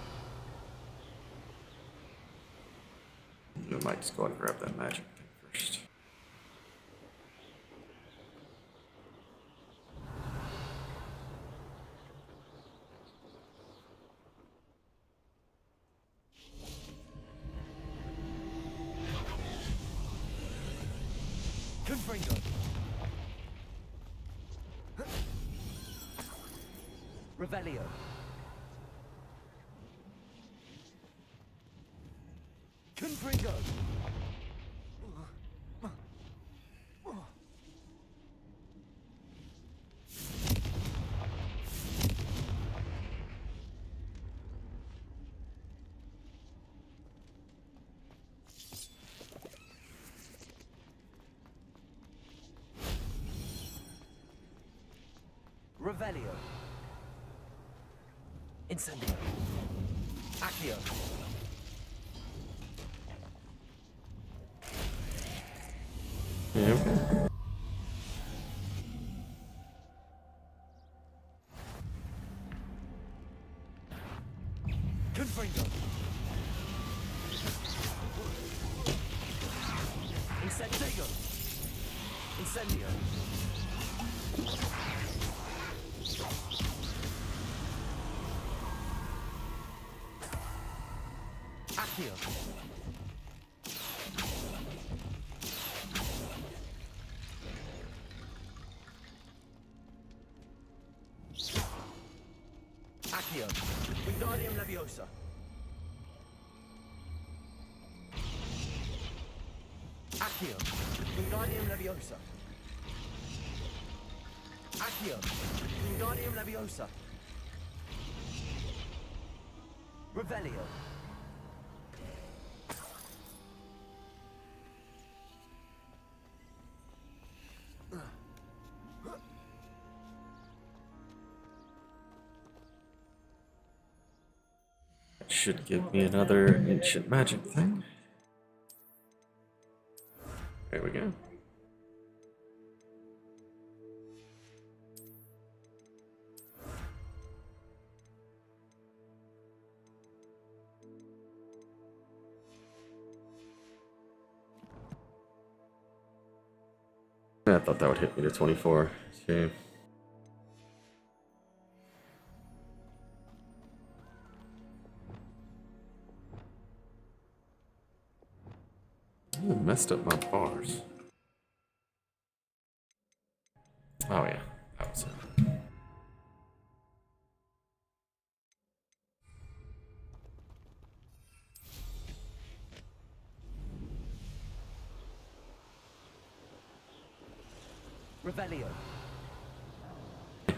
I might just go ahead and grab that magic thing first. Confringo. Revelio. Confringo. Revelio. Incendio. Accio. Yeah. Confringo. Incendio. Incendio. Accio. Accio. Wingardium Leviosa. Accio. Wingardium Leviosa. Accio. Wingardium Leviosa. Revelio. Should give me another ancient magic thing. There we go. I thought that would hit me to 24. Okay. Ooh, messed up my bars. Oh yeah, that was it. Revelio.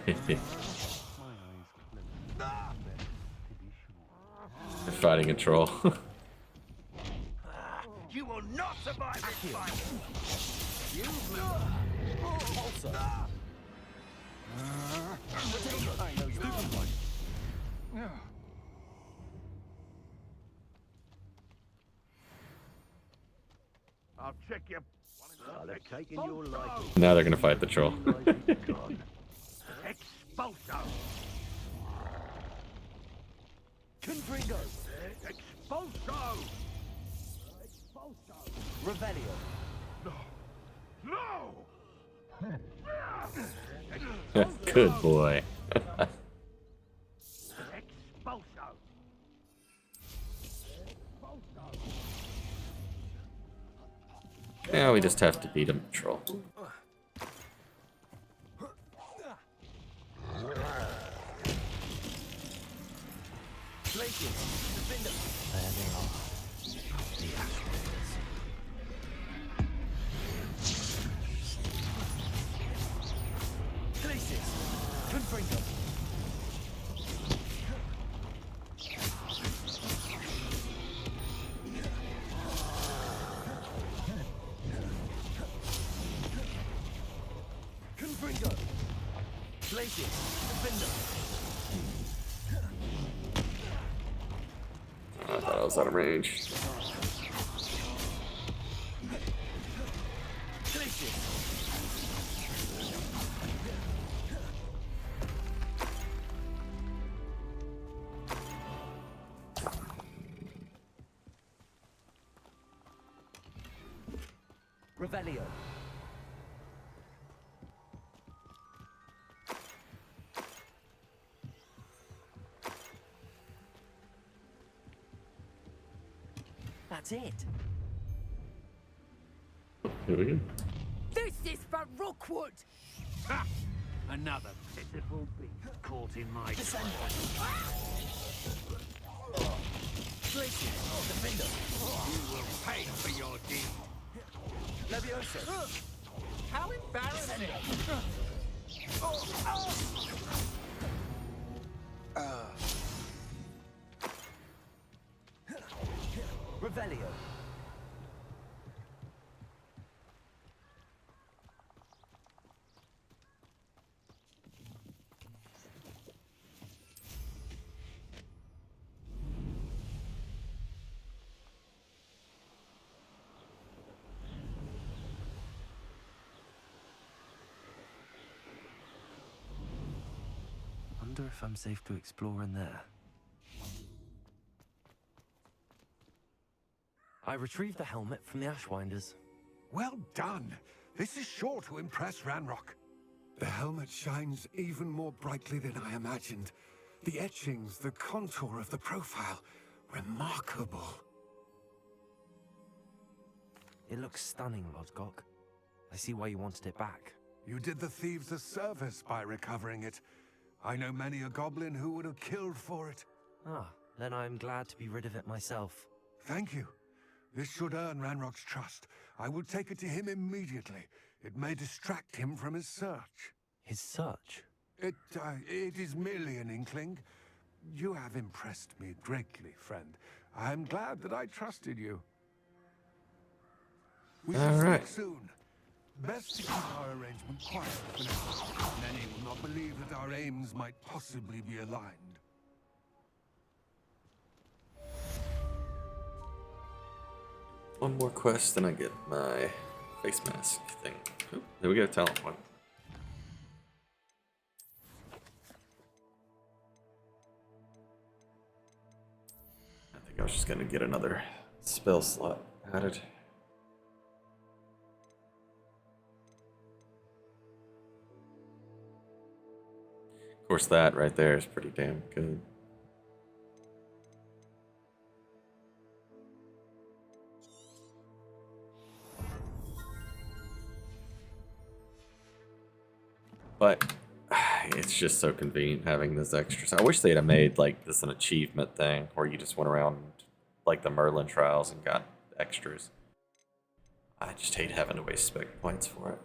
They're fighting a troll. You will not survive this fight! Pulsar. I know you are. I'll check you. I'll have taken your life. Now they're gonna fight the troll. Expulso! Confringo. Expulso! Revelio. No! Good boy. Expulso! Yeah, we just have to beat him, troll. Glacius. Defender. There they are. The Ashwinders. Glacius. Confringo. Confringo. Glacius. Defender. I thought I was out of range. Glacius. Revelio. That's it. Here we go. This is for Rookwood! Ha! Another pitiful beast caught in my Descender. Glacius. Defender. You will pay for your deed. Leviosa. How embarrassing! Revelio. Wonder if I'm safe to explore in there. I retrieved the helmet from the Ashwinders. Well done. This is sure to impress Ranrock. The helmet shines even more brightly than I imagined. The etchings, the contour of the profile, remarkable. It looks stunning, Lodgok. I see why you wanted it back. You did the thieves a service by recovering it. I know many a goblin who would have killed for it. Ah, then I'm glad to be rid of it myself. Thank you. This should earn Ranrock's trust. I will take it to him immediately. It may distract him from his search. His search? It is merely an inkling. You have impressed me greatly, friend. I am glad that I trusted you. We shall speak soon. Best to keep our arrangement quiet for now. Many will not believe that our aims might possibly be aligned. One more quest, and I get my face mask thing. Oh, there we go, talent point. I think I was just gonna get another spell slot added. Of course, that right there is pretty damn good. But it's just so convenient having this extras. I wish they'd have made like this an achievement thing where you just went around like the Merlin trials and got extras. I just hate having to waste spec points for it.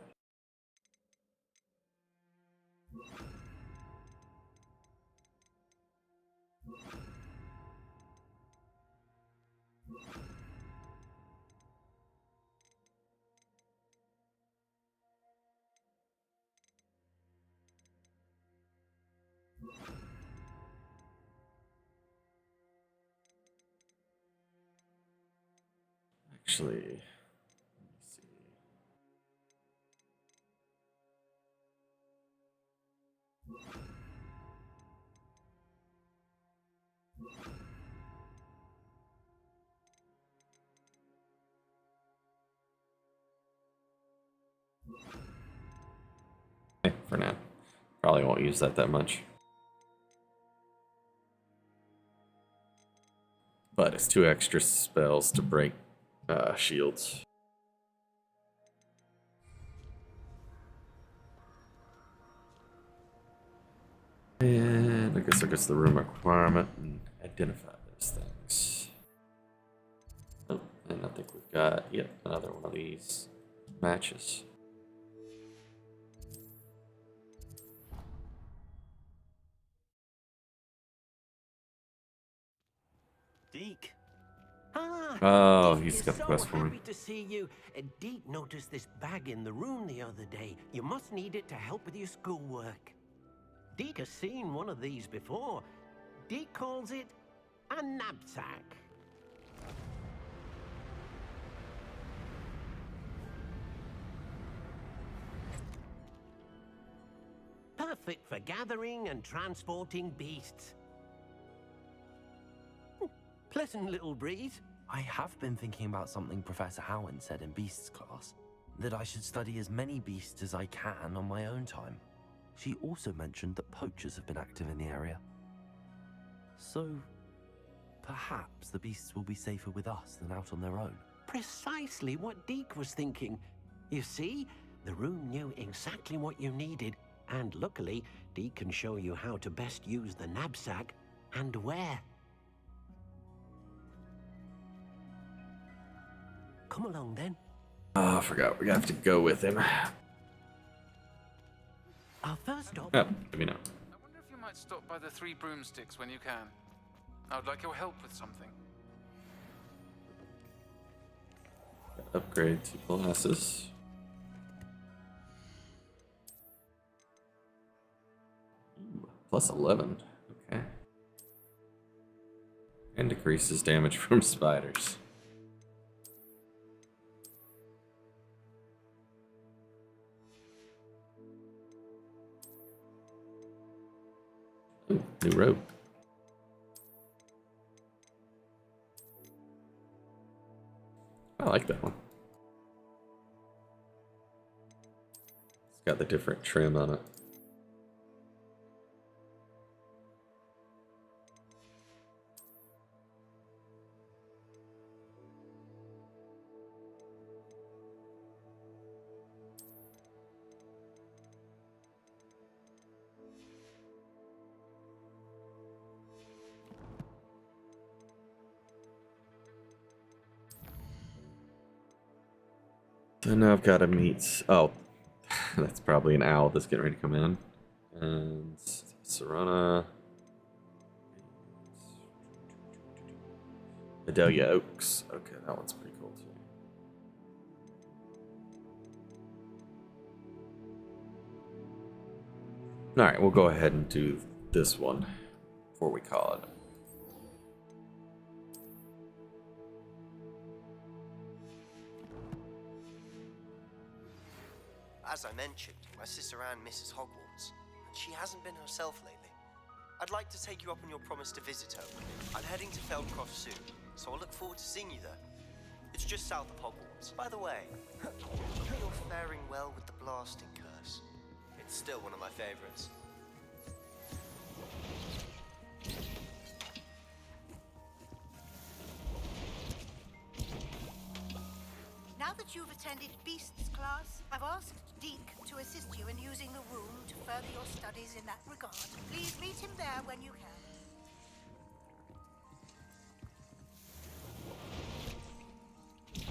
Actually, let me see. For now. Probably won't use that much. But it's 2 extra spells to break shields. And I guess the room requirement and identify those things. Oh, and I think we've got, yep, another one of these matches. Deke. Ah, Oh, Deke he's is got the so quest for me. happy to see you. Deke noticed this bag in the room the other day. You must need it to help with your schoolwork. Deke has seen one of these before. Deke calls it a knapsack. Perfect for gathering and transporting beasts. Pleasant little breeze. I have been thinking about something Professor Howen said in Beasts class, that I should study as many beasts as I can on my own time. She also mentioned that poachers have been active in the area. So, perhaps the beasts will be safer with us than out on their own. Precisely what Deke was thinking. You see, the room knew exactly what you needed, and luckily, Deke can show you how to best use the knapsack and where. Come along then. Oh, I forgot. We're gonna have to go with him. Our first stop. Oh, maybe not. I wonder if you might stop by the 3 broomsticks when you can. I would like your help with something. Upgrade to glasses. Ooh, plus 11. Okay. And decreases damage from spiders. Ooh, new rope. I like that one. It's got the different trim on it. So now I've got to meet. Oh, that's probably an owl that's getting ready to come in. And Serana. Adelia Oaks. Okay, that one's pretty cool too. Alright, we'll go ahead and do this one before we call it. As I mentioned, my sister Anne misses Hogwarts, and she hasn't been herself lately. I'd like to take you up on your promise to visit her. I'm heading to Feldcroft soon, so I look forward to seeing you there. It's just south of Hogwarts. By the way, hope you're faring well with the blasting curse. It's still one of my favorites. Now that you've attended Beasts class, I've asked Deke to assist you in using the room to further your studies in that regard. Please meet him there when you can.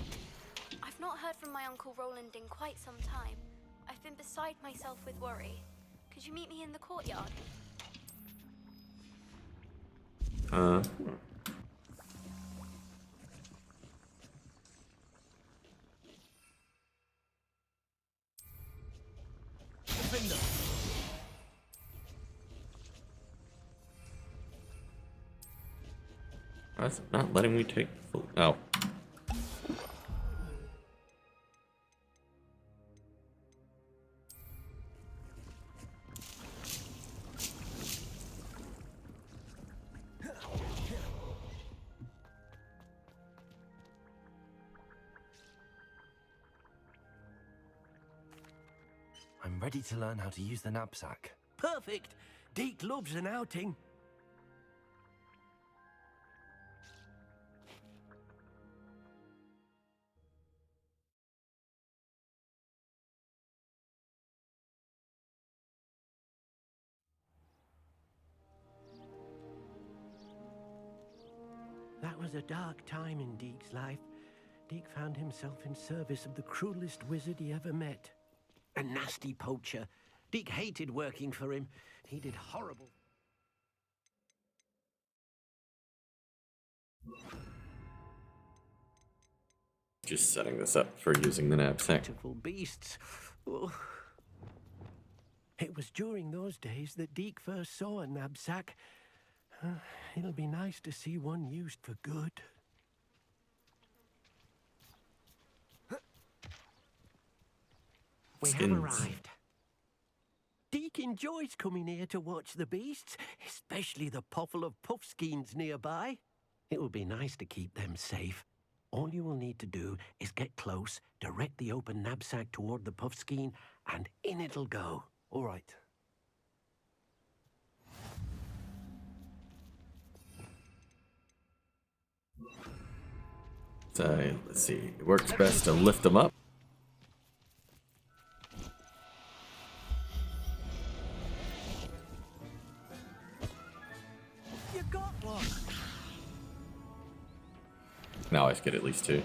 I've not heard from my Uncle Roland in quite some time. I've been beside myself with worry. Could you meet me in the courtyard? That's not letting me take full. Oh. I'm ready to learn how to use the knapsack. Perfect! Deke loves an outing. That was a dark time in Deke's life. Deke found himself in service of the cruelest wizard he ever met. A nasty poacher. Deke hated working for him. He did horrible... Just setting this up for using the knapsack. Beautiful beasts. Oh. It was during those days that Deke first saw a knapsack. It'll be nice to see one used for good. We have arrived. Deke enjoys coming here to watch the beasts, especially the potful of puffskeins nearby. It will be nice to keep them safe. All you will need to do is get close, direct the open knapsack toward the puffskein, and in it'll go. All right. So, let's see. It works best to lift them up. You got one. Now I get at least two.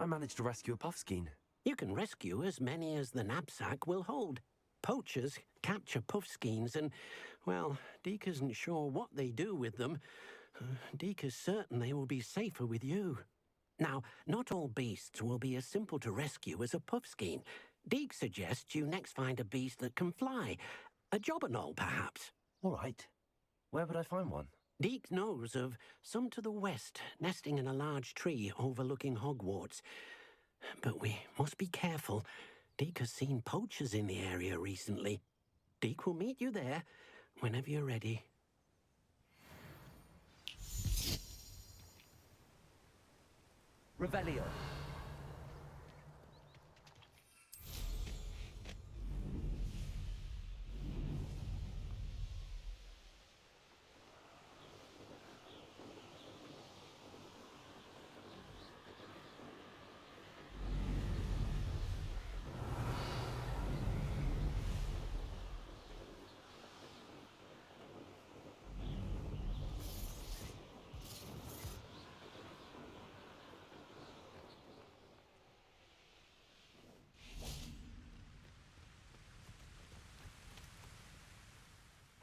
I managed to rescue a puffskein. You can rescue as many as the knapsack will hold. Poachers capture puffskeins and, well, Deke isn't sure what they do with them. Deke is certain they will be safer with you. Now, not all beasts will be as simple to rescue as a puffskein. Deke suggests you next find a beast that can fly. A jobberknoll, perhaps. All right. Where would I find one? Deke knows of some to the west, nesting in a large tree overlooking Hogwarts. But we must be careful. Deke has seen poachers in the area recently. Deke will meet you there whenever you're ready. Revelio.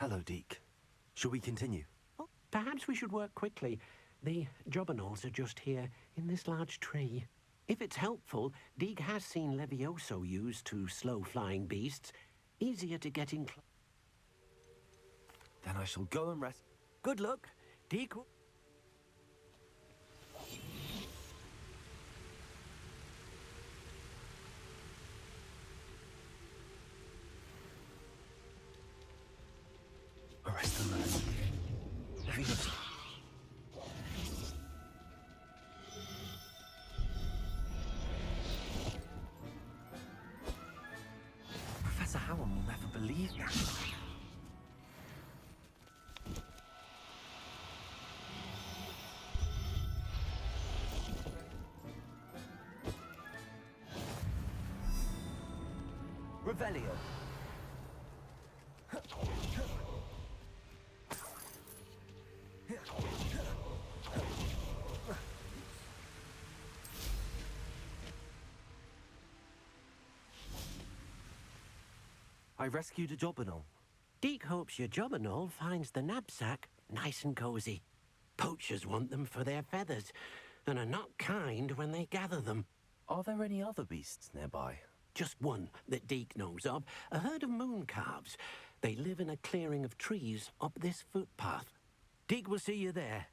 Hello, Deke. Shall we continue? Oh, perhaps we should work quickly. The Jobberknolls are just here, in this large tree. If it's helpful, Deke has seen Levioso used to slow flying beasts. Easier to get in. Then I shall go and rest. Good luck. Deke. Arrest the man. Levioso. Professor Howard will never believe that. Revelio. I rescued a Jobberknoll. Deke hopes your Jobberknoll finds the knapsack nice and cozy. Poachers want them for their feathers, and are not kind when they gather them. Are there any other beasts nearby? Just one that Deke knows of, a herd of moon calves. They live in a clearing of trees up this footpath. Deke will see you there.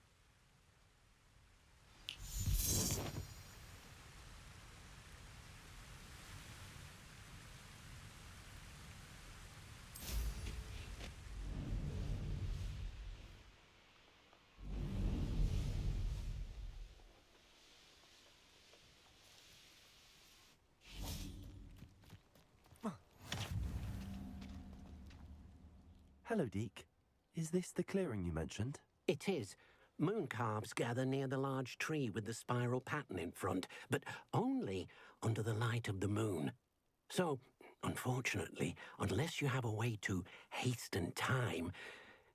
Hello, Deke. Is this the clearing you mentioned? It is. Moon calves gather near the large tree with the spiral pattern in front, but only under the light of the moon. So, unfortunately, unless you have a way to hasten time,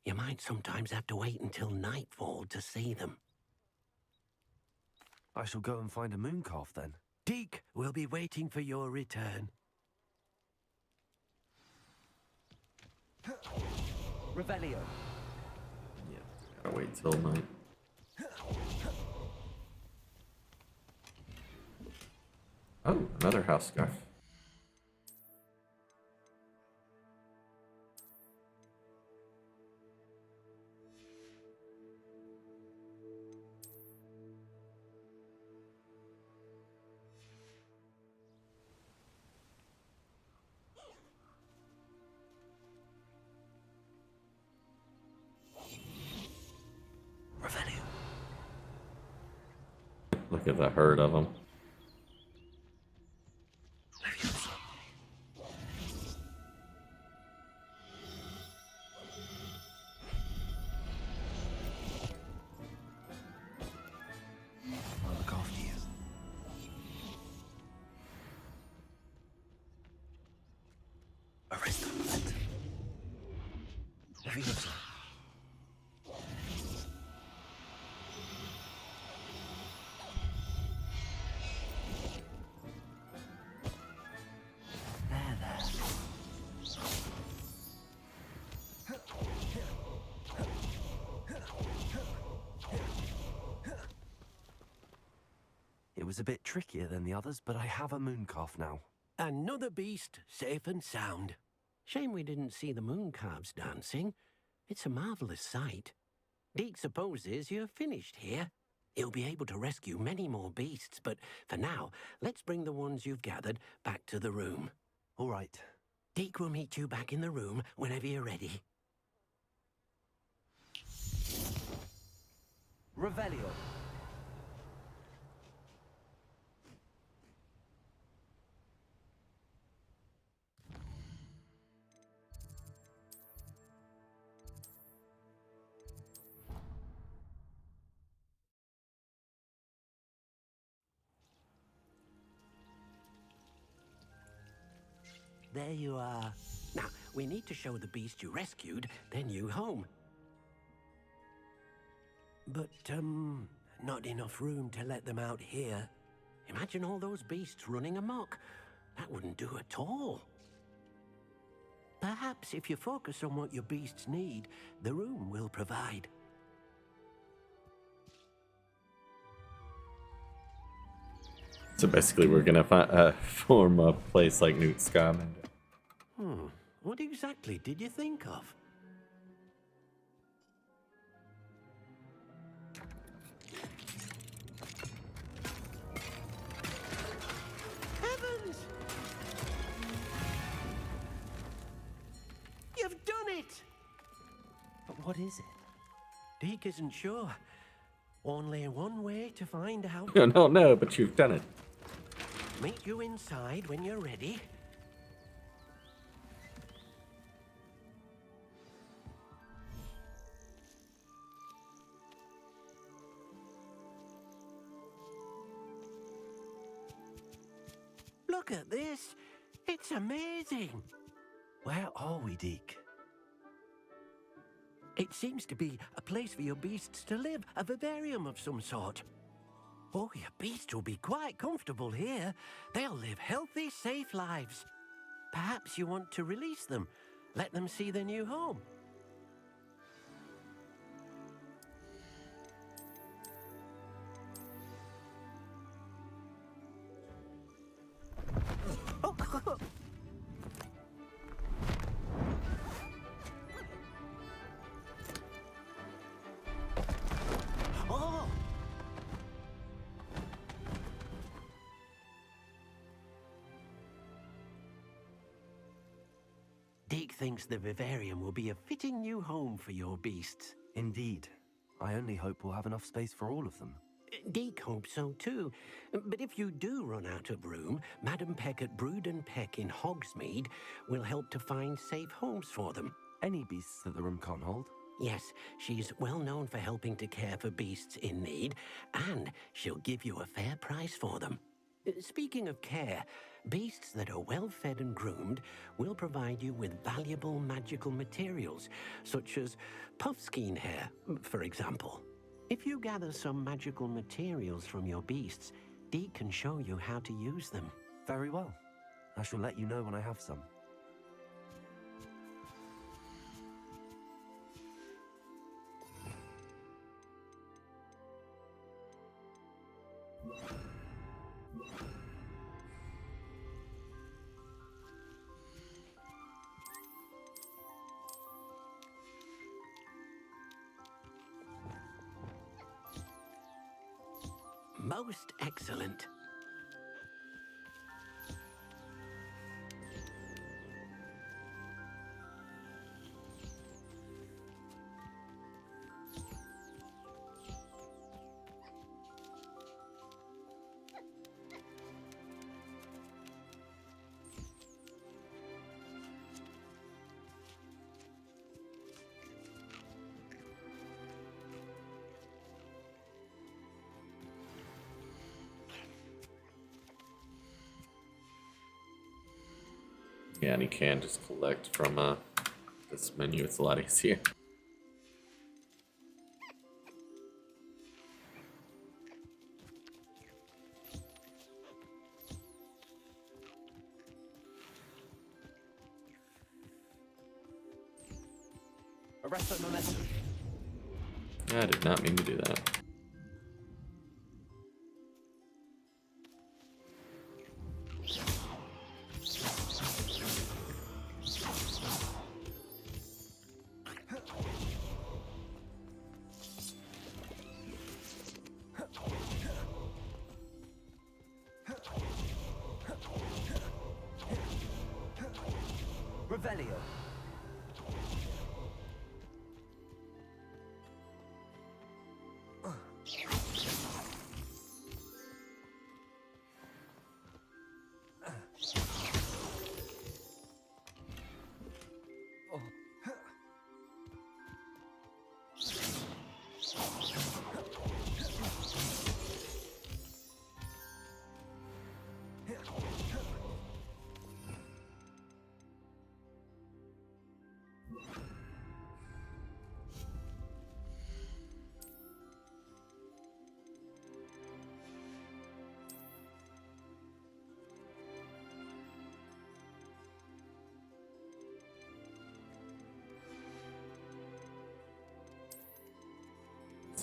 you might sometimes have to wait until nightfall to see them. I shall go and find a moon calf then. Deke will be waiting for your return. Revelio. Yeah, gotta wait till night. Oh, another house scarf. Look at the herd of them. I'll look after you. Arrest them. Levioso. It was a bit trickier than the others, but I have a moon calf now. Another beast, safe and sound. Shame we didn't see the moon calves dancing. It's a marvelous sight. Deke supposes you're finished here. He'll be able to rescue many more beasts, but for now, let's bring the ones you've gathered back to the room. All right. Deke will meet you back in the room whenever you're ready. Revelio. There you are. Now, we need to show the beast you rescued their new home. But, not enough room to let them out here. Imagine all those beasts running amok. That wouldn't do at all. Perhaps if you focus on what your beasts need, the room will provide. So basically, we're gonna form a place like Newt Scamander. What exactly did you think of? Heavens! You've done it! But what is it? Deke isn't sure. Only one way to find out. No, but you've done it. Meet you inside when you're ready. Look at this. It's amazing. Where are we, Deke? It seems to be a place for your beasts to live, a vivarium of some sort. Oh, your beasts will be quite comfortable here. They'll live healthy, safe lives. Perhaps you want to release them, let them see their new home. Oh! Deke thinks the vivarium will be a fitting new home for your beasts. Indeed. I only hope we'll have enough space for all of them. Deke hopes so too. But if you do run out of room, Madam Peck at Brood and Peck in Hogsmeade will help to find safe homes for them. Any beasts that the room can't hold? Yes, she's well known for helping to care for beasts in need, and she'll give you a fair price for them. Speaking of care, beasts that are well fed and groomed will provide you with valuable magical materials, such as puffskein hair, for example. If you gather some magical materials from your beasts, Deke can show you how to use them. Very well. I shall let you know when I have some. Most excellent. Yeah, and you can just collect from this menu. It's a lot easier. Arresto momentum. I did not mean to do that. Revelio.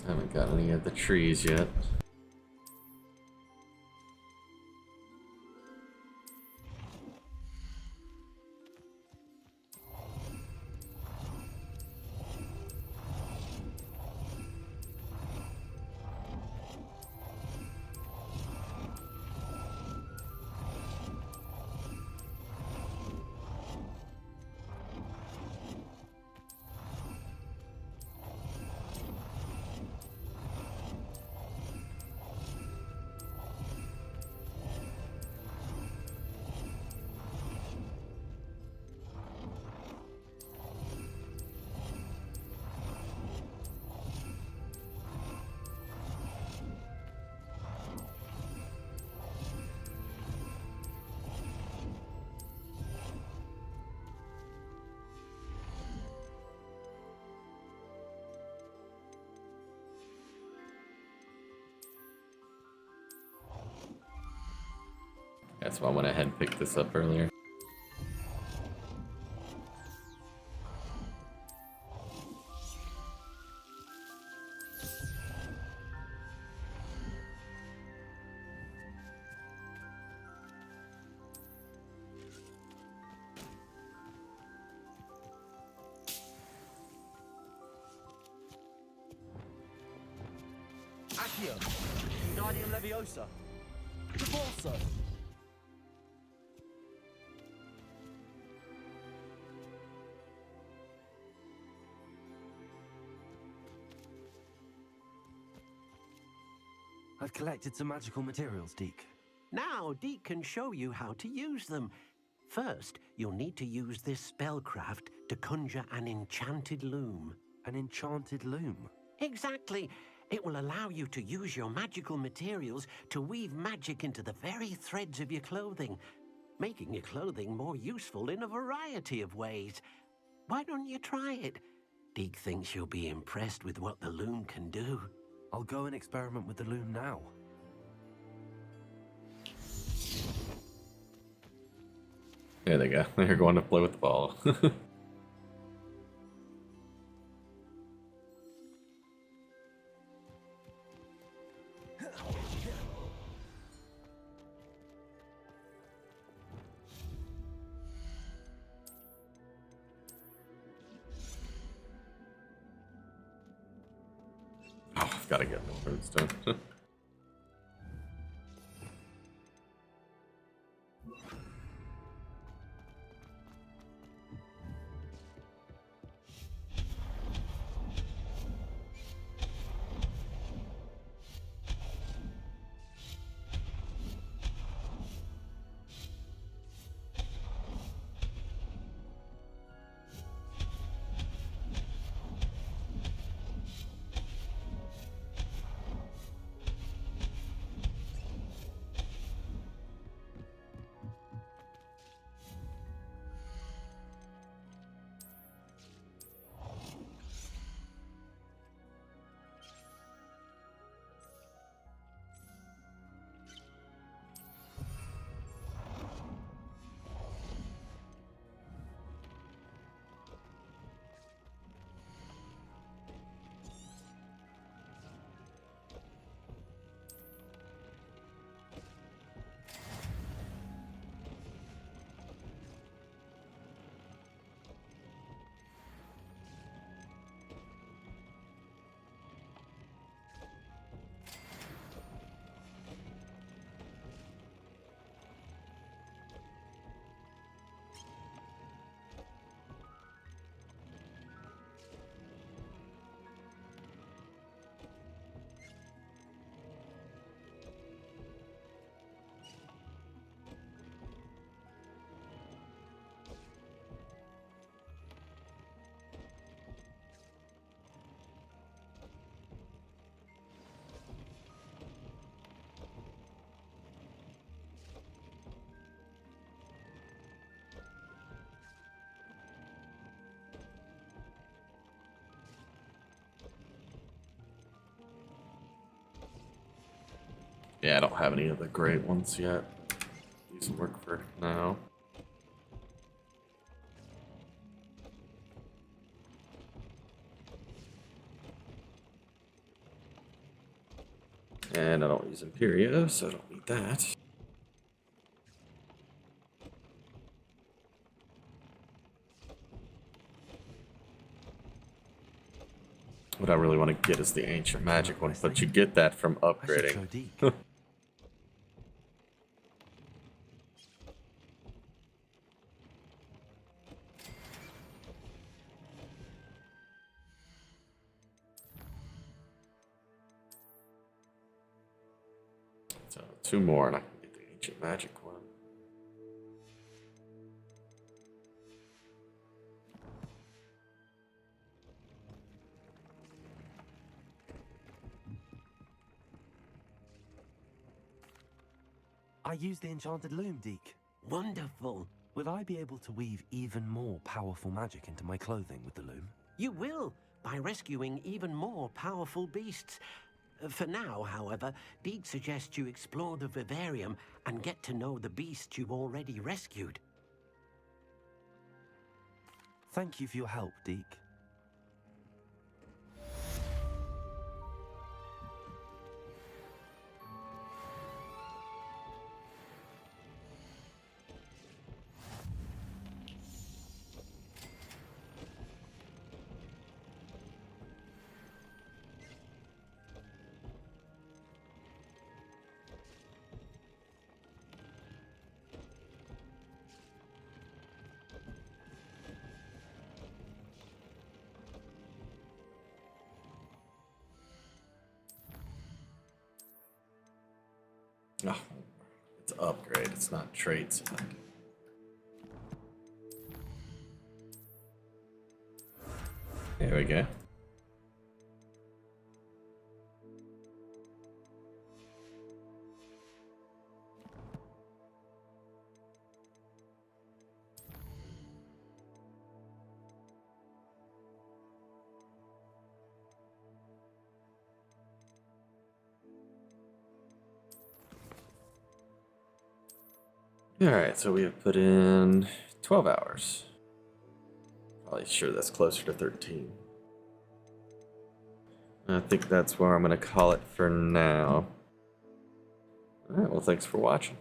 Haven't got any of the trees yet. That's why I went ahead and picked this up earlier. Accio, Wingardium Leviosa, Repulsor. I've collected some magical materials, Deke. Now, Deke can show you how to use them. First, you'll need to use this spellcraft to conjure an enchanted loom. An enchanted loom? Exactly. It will allow you to use your magical materials to weave magic into the very threads of your clothing, making your clothing more useful in a variety of ways. Why don't you try it? Deke thinks you'll be impressed with what the loom can do. I'll go and experiment with the loom now. There they go. They're going to play with the ball. Oh, I've got to get more food stuff. Yeah, I don't have any of the great ones yet. These work for now. And I don't use Imperio, so I don't need that. What I really want to get is the Ancient Magic one, but you get that from upgrading. So 2 more and I can get the Ancient Magic one. I use the enchanted loom, Deke. Wonderful. Will I be able to weave even more powerful magic into my clothing with the loom? You will, by rescuing even more powerful beasts. For now, however, Deke suggests you explore the vivarium and get to know the beasts you've already rescued. Thank you for your help, Deke. Oh, it's upgrade, it's not traits. There we go. Alright, so we have put in 12 hours. Probably sure that's closer to 13. I think that's where I'm going to call it for now. Alright, well, thanks for watching.